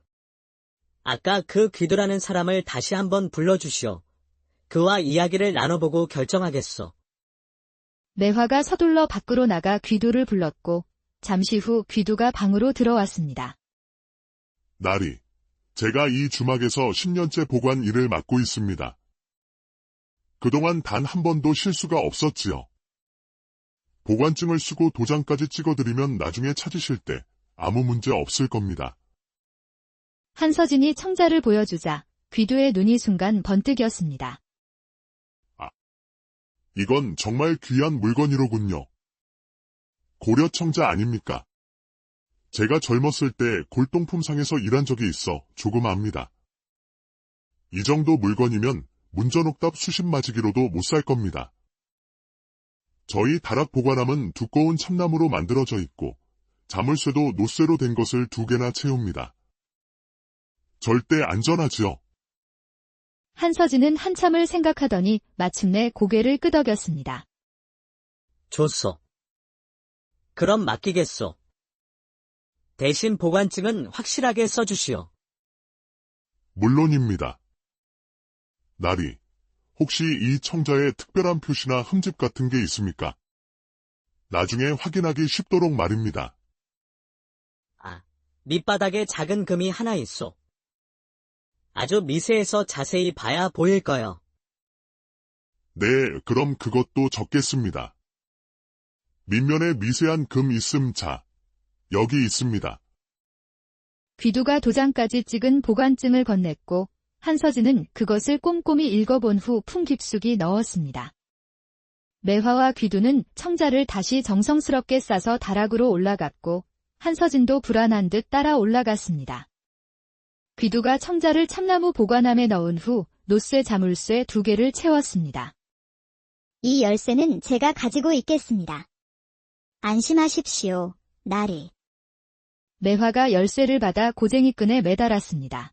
아까 그 귀두라는 사람을 다시 한번 불러주시오. 그와 이야기를 나눠보고 결정하겠소. 매화가 서둘러 밖으로 나가 귀두를 불렀고 잠시 후 귀두가 방으로 들어왔습니다. 나리, 제가 이 주막에서 10년째 보관 일을 맡고 있습니다. 그동안 단 한 번도 실수가 없었지요. 보관증을 쓰고 도장까지 찍어드리면 나중에 찾으실 때 아무 문제 없을 겁니다. 한서진이 청자를 보여주자 귀두의 눈이 순간 번뜩였습니다. 이건 정말 귀한 물건이로군요. 고려 청자 아닙니까? 제가 젊었을 때 골동품상에서 일한 적이 있어 조금 압니다. 이 정도 물건이면 문전옥답 수십 마지기로도 못 살 겁니다. 저희 다락 보관함은 두꺼운 참나무로 만들어져 있고 자물쇠도 노쇠로 된 것을 2개나 채웁니다. 절대 안전하지요. 한서진은 한참을 생각하더니 마침내 고개를 끄덕였습니다. 좋소. 그럼 맡기겠소. 대신 보관증은 확실하게 써주시오. 물론입니다. 나리, 혹시 이 청자에 특별한 표시나 흠집 같은 게 있습니까? 나중에 확인하기 쉽도록 말입니다. 밑바닥에 작은 금이 하나 있소. 아주 미세해서 자세히 봐야 보일 거요. 네, 그럼 그것도 적겠습니다. 밑면에 미세한 금 있음 자, 여기 있습니다. 귀두가 도장까지 찍은 보관증을 건넸고 한서진은 그것을 꼼꼼히 읽어본 후 품 깊숙이 넣었습니다. 매화와 귀두는 청자를 다시 정성스럽게 싸서 다락으로 올라갔고 한서진도 불안한 듯 따라 올라갔습니다. 귀두가 청자를 참나무 보관함에 넣은 후 노쇠 자물쇠 2개를 채웠습니다. 이 열쇠는 제가 가지고 있겠습니다. 안심하십시오, 나리. 매화가 열쇠를 받아 고쟁이끈에 매달았습니다.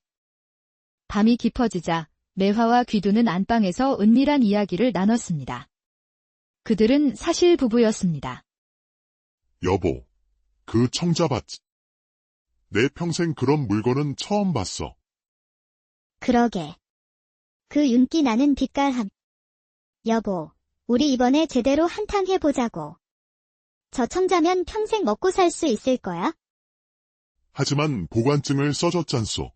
밤이 깊어지자 매화와 귀두는 안방에서 은밀한 이야기를 나눴습니다. 그들은 사실 부부였습니다. 여보, 그 청자 봤지? 내 평생 그런 물건은 처음 봤어. 그러게. 그 윤기 나는 빛깔함. 여보, 우리 이번에 제대로 한탕 해보자고. 저 청자면 평생 먹고 살 수 있을 거야? 하지만 보관증을 써줬잖소.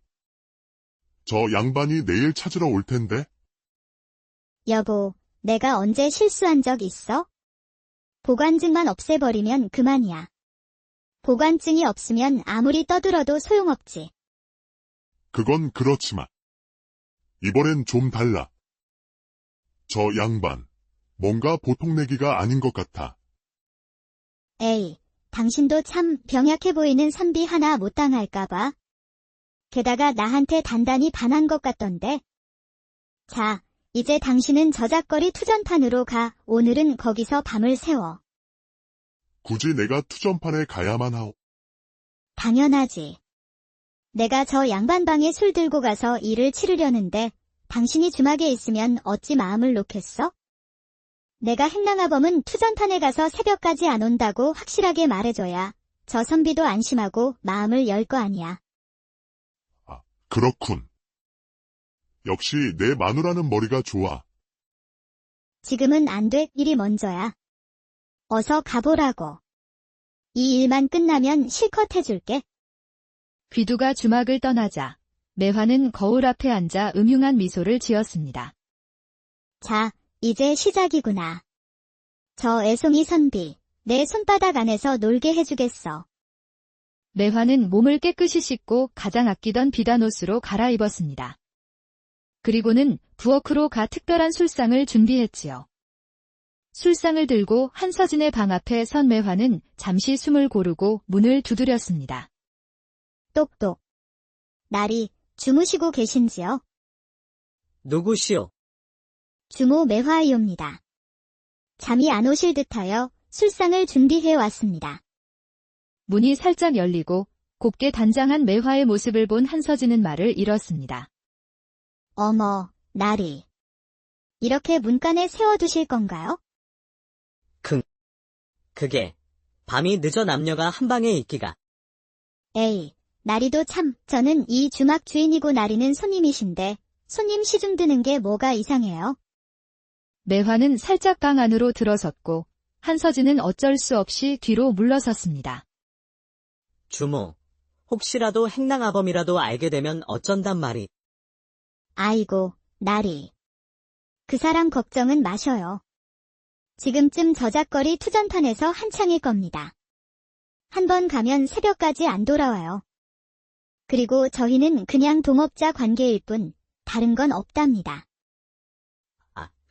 저 양반이 내일 찾으러 올 텐데. 여보, 내가 언제 실수한 적 있어? 보관증만 없애버리면 그만이야. 보관증이 없으면 아무리 떠들어도 소용없지. 그건 그렇지만 이번엔 좀 달라. 저 양반, 뭔가 보통 내기가 아닌 것 같아. 에이, 당신도 참 병약해 보이는 선비 하나 못 당할까봐. 게다가 나한테 단단히 반한 것 같던데. 자, 이제 당신은 저작거리 투전판으로 가. 오늘은 거기서 밤을 새워. 굳이 내가 투전판에 가야만 하오. 당연하지. 내가 저 양반 방에 술 들고 가서 일을 치르려는데 당신이 주막에 있으면 어찌 마음을 놓겠어? 내가 행랑아범은 투전판에 가서 새벽까지 안 온다고 확실하게 말해줘야 저 선비도 안심하고 마음을 열 거 아니야. 그렇군. 역시 내 마누라는 머리가 좋아. 지금은 안 돼. 일이 먼저야. 어서 가보라고. 이 일만 끝나면 실컷 해줄게. 귀두가 주막을 떠나자 매화는 거울 앞에 앉아 음흉한 미소를 지었습니다. 자, 이제 시작이구나. 저 애송이 선비, 내 손바닥 안에서 놀게 해주겠어. 매화는 몸을 깨끗이 씻고 가장 아끼던 비단 옷으로 갈아입었습니다. 그리고는 부엌으로 가 특별한 술상을 준비했지요. 술상을 들고 한서진의 방 앞에 선 매화는 잠시 숨을 고르고 문을 두드렸습니다. 똑똑. 날이 주무시고 계신지요? 누구시오? 주모 매화이옵니다. 잠이 안 오실 듯하여 술상을 준비해 왔습니다. 문이 살짝 열리고 곱게 단장한 매화의 모습을 본 한서진은 말을 잃었습니다. 어머, 날이. 이렇게 문간에 세워두실 건가요? 그게 밤이 늦어 남녀가 한 방에 있기가. 에이, 나리도 참, 저는 이 주막 주인이고 나리는 손님이신데 손님 시중 드는 게 뭐가 이상해요? 매화는 살짝 방 안으로 들어섰고 한서진은 어쩔 수 없이 뒤로 물러섰습니다. 주모, 혹시라도 행랑아범이라도 알게 되면 어쩐단 말이. 아이고, 나리. 그 사람 걱정은 마셔요. 지금쯤 저작거리 투전판에서 한창일 겁니다. 한 번 가면 새벽까지 안 돌아와요. 그리고 저희는 그냥 동업자 관계일 뿐 다른 건 없답니다.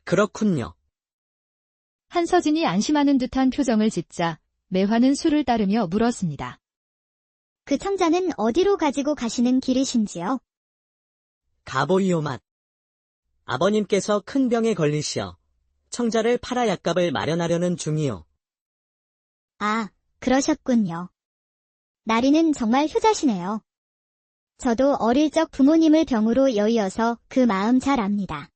그렇군요. 한서진이 안심하는 듯한 표정을 짓자 매화는 술을 따르며 물었습니다. 그 청자는 어디로 가지고 가시는 길이신지요? 가보이오맛. 아버님께서 큰 병에 걸리시어 청자를 팔아 약값을 마련하려는 중이요. 아, 그러셨군요. 나리는 정말 효자시네요. 저도 어릴 적 부모님을 병으로 여의어서 그 마음 잘 압니다.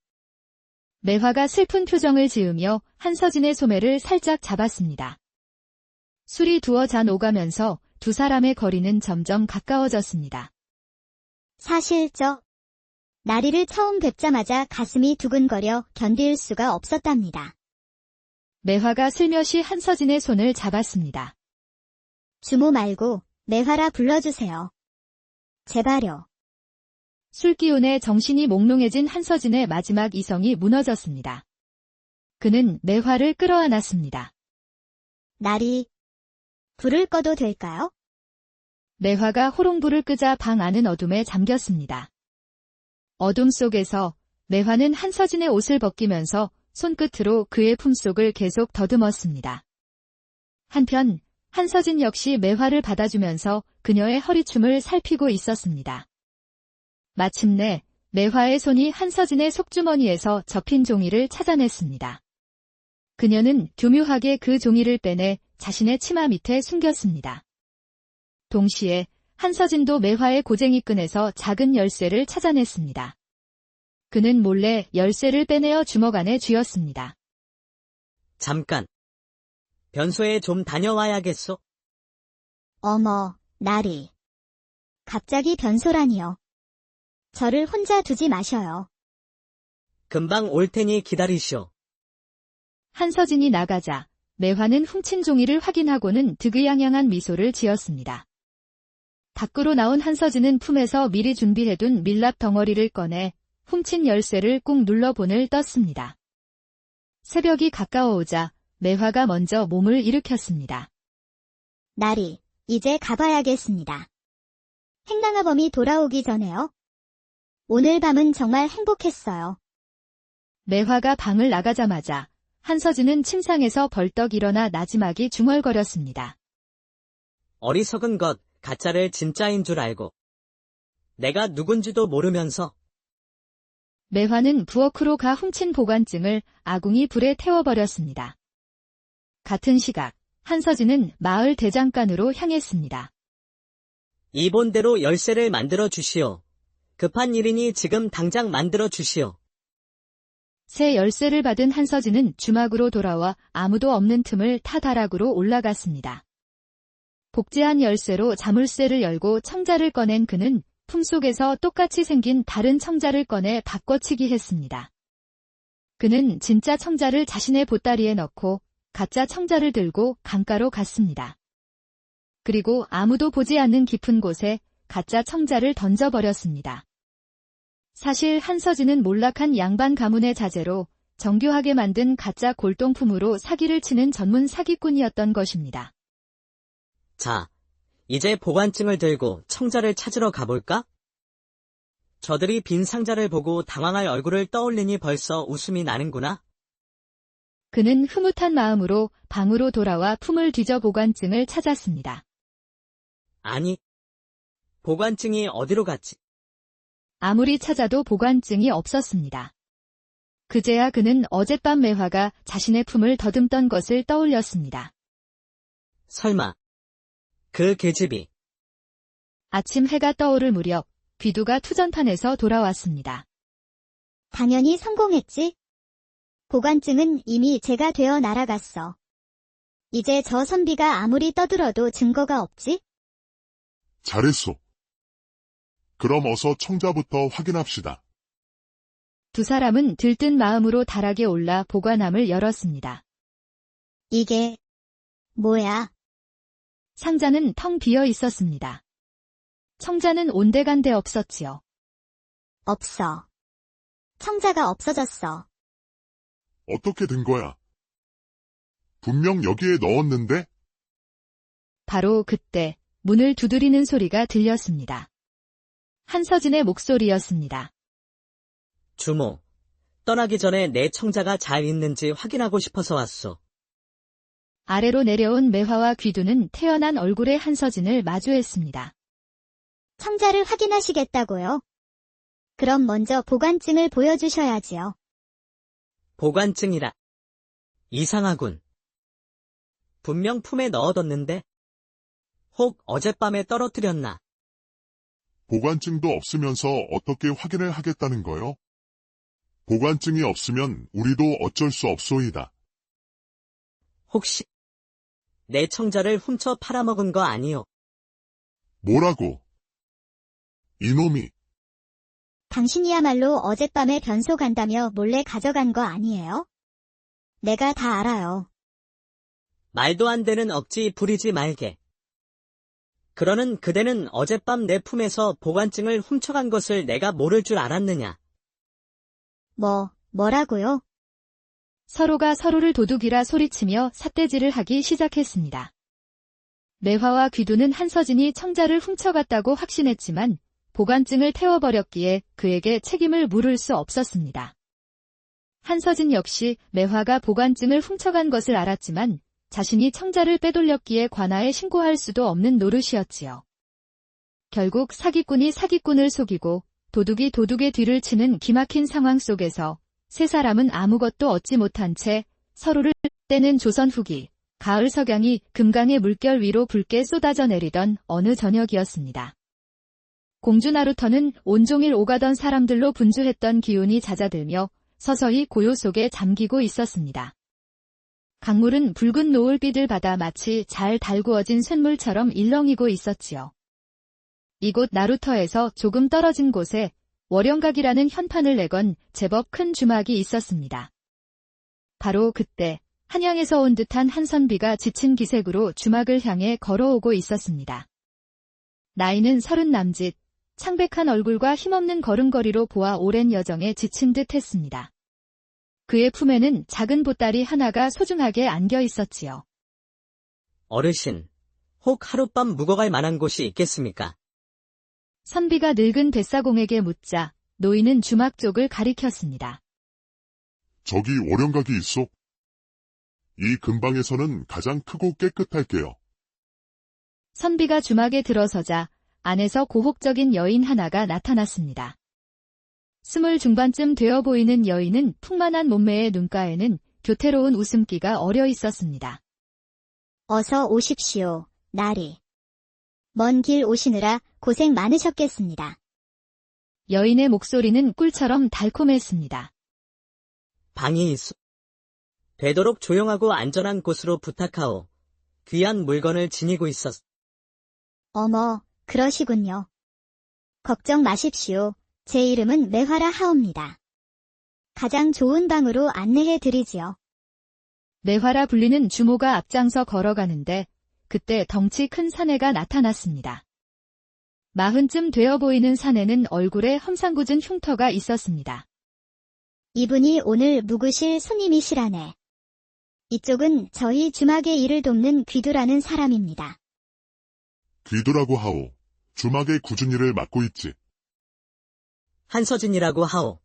매화가 슬픈 표정을 지으며 한서진의 소매를 살짝 잡았습니다. 술이 두어 잔 오가면서 두 사람의 거리는 점점 가까워졌습니다. 사실 나리를 처음 뵙자마자 가슴이 두근거려 견딜 수가 없었답니다. 매화가 슬며시 한서진의 손을 잡았습니다. 주모 말고 매화라 불러주세요. 제발요. 술기운에 정신이 몽롱해진 한서진의 마지막 이성이 무너졌습니다. 그는 매화를 끌어안았습니다. 나리, 불을 꺼도 될까요? 매화가 호롱불을 끄자 방 안은 어둠에 잠겼습니다. 어둠 속에서 매화는 한서진의 옷을 벗기면서 손끝으로 그의 품속을 계속 더듬었습니다. 한편 한서진 역시 매화를 받아주면서 그녀의 허리춤을 살피고 있었습니다. 마침내 매화의 손이 한서진의 속주머니에서 접힌 종이를 찾아냈습니다. 그녀는 교묘하게 그 종이를 빼내 자신의 치마 밑에 숨겼습니다. 동시에 한서진도 매화의 고쟁이끈에서 작은 열쇠를 찾아냈습니다. 그는 몰래 열쇠를 빼내어 주먹 안에 쥐었습니다. 잠깐. 변소에 좀 다녀와야겠소. 어머, 나리. 갑자기 변소라니요. 저를 혼자 두지 마셔요. 금방 올 테니 기다리시오. 한서진이 나가자 매화는 훔친 종이를 확인하고는 득의양양한 미소를 지었습니다. 밖으로 나온 한서진은 품에서 미리 준비해둔 밀랍 덩어리를 꺼내 훔친 열쇠를 꾹 눌러 본을 떴습니다. 새벽이 가까워오자 매화가 먼저 몸을 일으켰습니다. 나리, 이제 가봐야겠습니다. 행랑아범이 돌아오기 전에요. 오늘 밤은 정말 행복했어요. 매화가 방을 나가자마자 한서진은 침상에서 벌떡 일어나 나지막이 중얼거렸습니다. 어리석은 것, 가짜를 진짜인 줄 알고. 내가 누군지도 모르면서. 매화는 부엌으로 가 훔친 보관증을 아궁이 불에 태워버렸습니다. 같은 시각 한서진은 마을 대장간으로 향했습니다. 이본대로 열쇠를 만들어 주시오. 급한 일이니 지금 당장 만들어 주시오. 새 열쇠를 받은 한서진은 주막으로 돌아와 아무도 없는 틈을 타 다락으로 올라갔습니다. 복제한 열쇠로 자물쇠를 열고 청자를 꺼낸 그는 품속에서 똑같이 생긴 다른 청자를 꺼내 바꿔치기 했습니다. 그는 진짜 청자를 자신의 보따리에 넣고 가짜 청자를 들고 강가로 갔습니다. 그리고 아무도 보지 않는 깊은 곳에 가짜 청자를 던져버렸습니다. 사실 한서진은 몰락한 양반 가문의 자제로 정교하게 만든 가짜 골동품으로 사기를 치는 전문 사기꾼이었던 것입니다. 자, 이제 보관증을 들고 청자를 찾으러 가볼까? 저들이 빈 상자를 보고 당황할 얼굴을 떠올리니 벌써 웃음이 나는구나. 그는 흐뭇한 마음으로 방으로 돌아와 품을 뒤져 보관증을 찾았습니다. 아니, 보관증이 어디로 갔지? 아무리 찾아도 보관증이 없었습니다. 그제야 그는 어젯밤 매화가 자신의 품을 더듬던 것을 떠올렸습니다. 설마, 그 계집이. 아침 해가 떠오를 무렵 귀두가 투전판에서 돌아왔습니다. 당연히 성공했지. 보관증은 이미 제가 되어 날아갔어. 이제 저 선비가 아무리 떠들어도 증거가 없지? 잘했소. 그럼 어서 청자부터 확인합시다. 두 사람은 들뜬 마음으로 다락에 올라 보관함을 열었습니다. 이게 뭐야? 상자는 텅 비어 있었습니다. 청자는 온데간데 없었지요. 없어. 청자가 없어졌어. 어떻게 된 거야? 분명 여기에 넣었는데? 바로 그때 문을 두드리는 소리가 들렸습니다. 한서진의 목소리였습니다. 주모, 떠나기 전에 내 청자가 잘 있는지 확인하고 싶어서 왔소. 아래로 내려온 매화와 귀두는 태연한 얼굴의 한서진을 마주했습니다. 청자를 확인하시겠다고요? 그럼 먼저 보관증을 보여주셔야지요. 보관증이라. 이상하군. 분명 품에 넣어뒀는데. 혹 어젯밤에 떨어뜨렸나? 보관증도 없으면서 어떻게 확인을 하겠다는 거요? 보관증이 없으면 우리도 어쩔 수 없소이다. 혹시 내 청자를 훔쳐 팔아먹은 거 아니요? 뭐라고? 이놈이. 당신이야말로 어젯밤에 변소 간다며 몰래 가져간 거 아니에요? 내가 다 알아요. 말도 안 되는 억지 부리지 말게. 그러는 그대는 어젯밤 내 품에서 보관증을 훔쳐간 것을 내가 모를 줄 알았느냐? 뭐라고요? 서로가 서로를 도둑이라 소리치며 삿대질을 하기 시작했습니다. 매화와 귀두는 한서진이 청자를 훔쳐갔다고 확신했지만 보관증을 태워버렸기에 그에게 책임을 물을 수 없었습니다. 한서진 역시 매화가 보관증을 훔쳐간 것을 알았지만 자신이 청자를 빼돌렸기에 관아에 신고할 수도 없는 노릇이었지요. 결국 사기꾼이 사기꾼을 속이고 도둑이 도둑의 뒤를 치는 기막힌 상황 속에서 세 사람은 아무것도 얻지 못한 채 서로를 때는 조선 후기 가을 석양이 금강의 물결 위로 붉게 쏟아져 내리던 어느 저녁이었습니다. 공주 나루터는 온종일 오가던 사람들로 분주했던 기운이 잦아들며 서서히 고요 속에 잠기고 있었습니다. 강물은 붉은 노을빛을 받아 마치 잘 달구어진 쇳물처럼 일렁이고 있었지요. 이곳 나루터에서 조금 떨어진 곳에 월영각이라는 현판을 내건 제법 큰 주막이 있었습니다. 바로 그때 한양에서 온 듯한 한 선비가 지친 기색으로 주막을 향해 걸어오고 있었습니다. 나이는 30 남짓, 창백한 얼굴과 힘없는 걸음걸이로 보아 오랜 여정에 지친 듯 했습니다. 그의 품에는 작은 보따리 하나가 소중하게 안겨 있었지요. 어르신, 혹 하룻밤 묵어갈 만한 곳이 있겠습니까? 선비가 늙은 뱃사공에게 묻자 노인은 주막 쪽을 가리켰습니다. 저기 월영각이 있어. 이 근방에서는 가장 크고 깨끗할게요. 선비가 주막에 들어서자 안에서 고혹적인 여인 하나가 나타났습니다. 20 중반쯤 되어 보이는 여인은 풍만한 몸매의 눈가에는 교태로운 웃음기가 어려 있었습니다. 어서 오십시오, 나리. 먼 길 오시느라 고생 많으셨겠습니다. 여인의 목소리는 꿀처럼 달콤했습니다. 방이 있어. 되도록 조용하고 안전한 곳으로 부탁하오. 귀한 물건을 지니고 있었어. 어머, 그러시군요. 걱정 마십시오. 제 이름은 매화라 하옵니다. 가장 좋은 방으로 안내해 드리지요. 매화라 불리는 주모가 앞장서 걸어가는데 그때 덩치 큰 사내가 나타났습니다. 마흔쯤 되어 보이는 사내는 얼굴에 험상궂은 흉터가 있었습니다. 이분이 오늘 묵으실 손님이시라네. 이쪽은 저희 주막의 일을 돕는 귀두라는 사람입니다. 귀두라고 하오. 주막의 굳은 일을 맡고 있지. 한서진이라고 하오.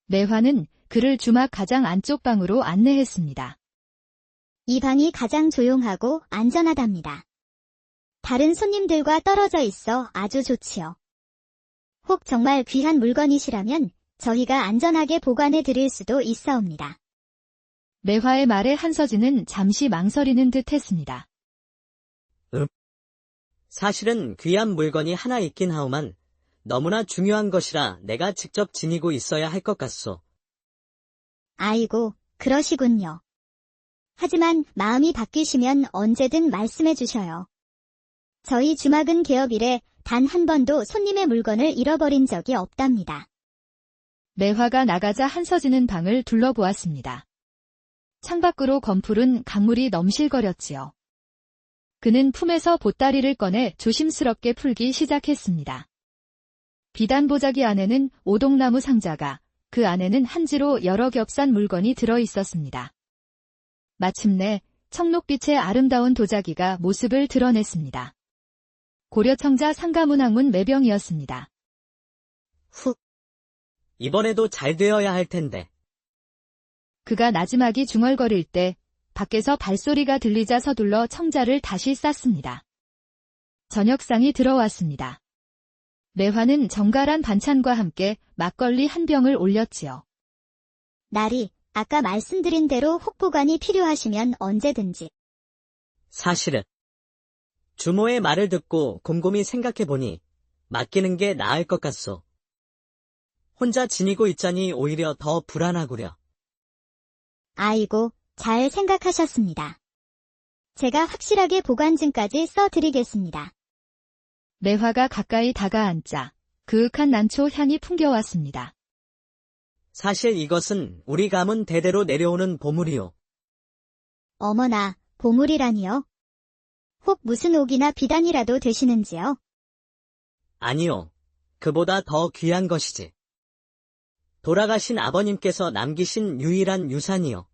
매화는 그를 주막 가장 안쪽 방으로 안내했습니다. 이 방이 가장 조용하고 안전하답니다. 다른 손님들과 떨어져 있어 아주 좋지요. 혹 정말 귀한 물건이시라면 저희가 안전하게 보관해 드릴 수도 있사옵니다. 매화의 말에 한서진은 잠시 망설이는 듯 했습니다. 사실은 귀한 물건이 하나 있긴 하오만 너무나 중요한 것이라 내가 직접 지니고 있어야 할 것 같소. 아이고, 그러시군요. 하지만 마음이 바뀌시면 언제든 말씀해 주셔요. 저희 주막은 개업 이래 단 한 번도 손님의 물건을 잃어버린 적이 없답니다. 매화가 나가자 한서진은 방을 둘러보았습니다. 창밖으로 검푸른 강물이 넘실거렸지요. 그는 품에서 보따리를 꺼내 조심스럽게 풀기 시작했습니다. 비단보자기 안에는 오동나무 상자가, 그 안에는 한지로 여러 겹산 물건이 들어 있었습니다. 마침내 청록빛의 아름다운 도자기가 모습을 드러냈습니다. 고려청자 상가문학문 매병이었습니다. 후. 이번에도 잘 되어야 할 텐데. 그가 나지막이 중얼거릴 때 밖에서 발소리가 들리자 서둘러 청자를 다시 쌌습니다. 저녁상이 들어왔습니다. 매화는 정갈한 반찬과 함께 막걸리 한 병을 올렸지요. 나리, 아까 말씀드린 대로 혹보관이 필요하시면 언제든지. 사실은 주모의 말을 듣고 곰곰이 생각해보니 맡기는 게 나을 것 같소. 혼자 지니고 있자니 오히려 더 불안하구려. 아이고, 잘 생각하셨습니다. 제가 확실하게 보관증까지 써드리겠습니다. 매화가 가까이 다가앉자 그윽한 난초 향이 풍겨왔습니다. 사실 이것은 우리 가문 대대로 내려오는 보물이요. 어머나, 보물이라니요? 혹 무슨 옥이나 비단이라도 되시는지요? 아니요. 그보다 더 귀한 것이지. 돌아가신 아버님께서 남기신 유일한 유산이요.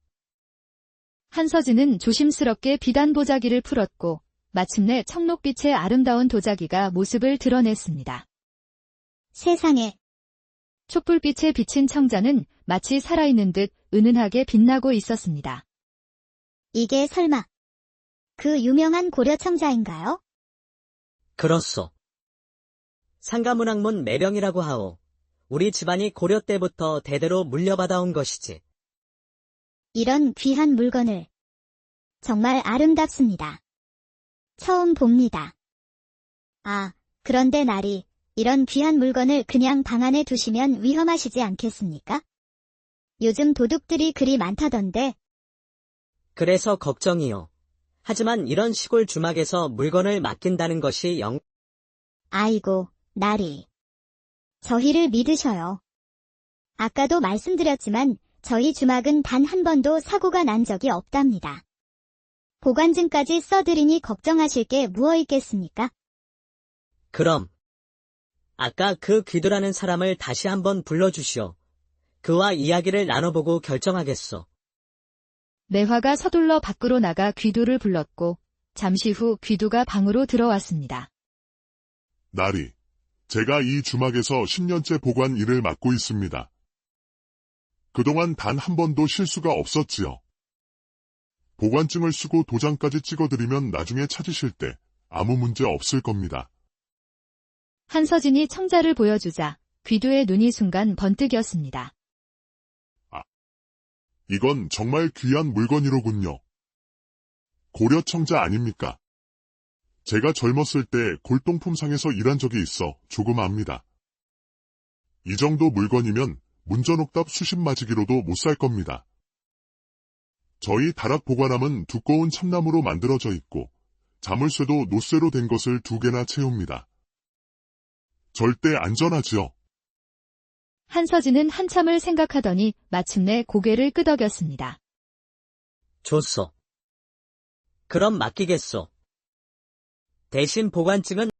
한서진은 조심스럽게 비단보자기를 풀었고 마침내 청록빛의 아름다운 도자기가 모습을 드러냈습니다. 세상에, 촛불빛에 비친 청자는 마치 살아있는 듯 은은하게 빛나고 있었습니다. 이게 설마 그 유명한 고려청자인가요? 그렇소. 상가문학문 매병이라고 하오. 우리 집안이 고려 때부터 대대로 물려받아온 것이지. 이런 귀한 물건을. 정말 아름답습니다. 처음 봅니다. 아, 그런데 나리, 이런 귀한 물건을 그냥 방 안에 두시면 위험하시지 않겠습니까? 요즘 도둑들이 그리 많다던데. 그래서 걱정이요. 하지만 이런 시골 주막에서 물건을 맡긴다는 것이 아이고, 나리. 저희를 믿으셔요. 아까도 말씀드렸지만 저희 주막은 단 한 번도 사고가 난 적이 없답니다. 보관증까지 써드리니 걱정하실 게 무엇 있겠습니까? 그럼 아까 그 귀두라는 사람을 다시 한번 불러주시오. 그와 이야기를 나눠보고 결정하겠소. 매화가 서둘러 밖으로 나가 귀두를 불렀고 잠시 후 귀두가 방으로 들어왔습니다. 나리, 제가 이 주막에서 10년째 보관 일을 맡고 있습니다. 그동안 단 한 번도 실수가 없었지요. 보관증을 쓰고 도장까지 찍어드리면 나중에 찾으실 때 아무 문제 없을 겁니다. 한서진이 청자를 보여주자 귀두의 눈이 순간 번뜩였습니다. 이건 정말 귀한 물건이로군요. 고려청자 아닙니까? 제가 젊었을 때 골동품상에서 일한 적이 있어 조금 압니다. 이 정도 물건이면 문전옥답 수십 마지기로도 못 살 겁니다. 저희 다락 보관함은 두꺼운 참나무로 만들어져 있고 자물쇠도 노쇠로 된 것을 2개나 채웁니다. 절대 안전하지요. 한서진은 한참을 생각하더니 마침내 고개를 끄덕였습니다. 좋소. 그럼 맡기겠소. 대신 보관증은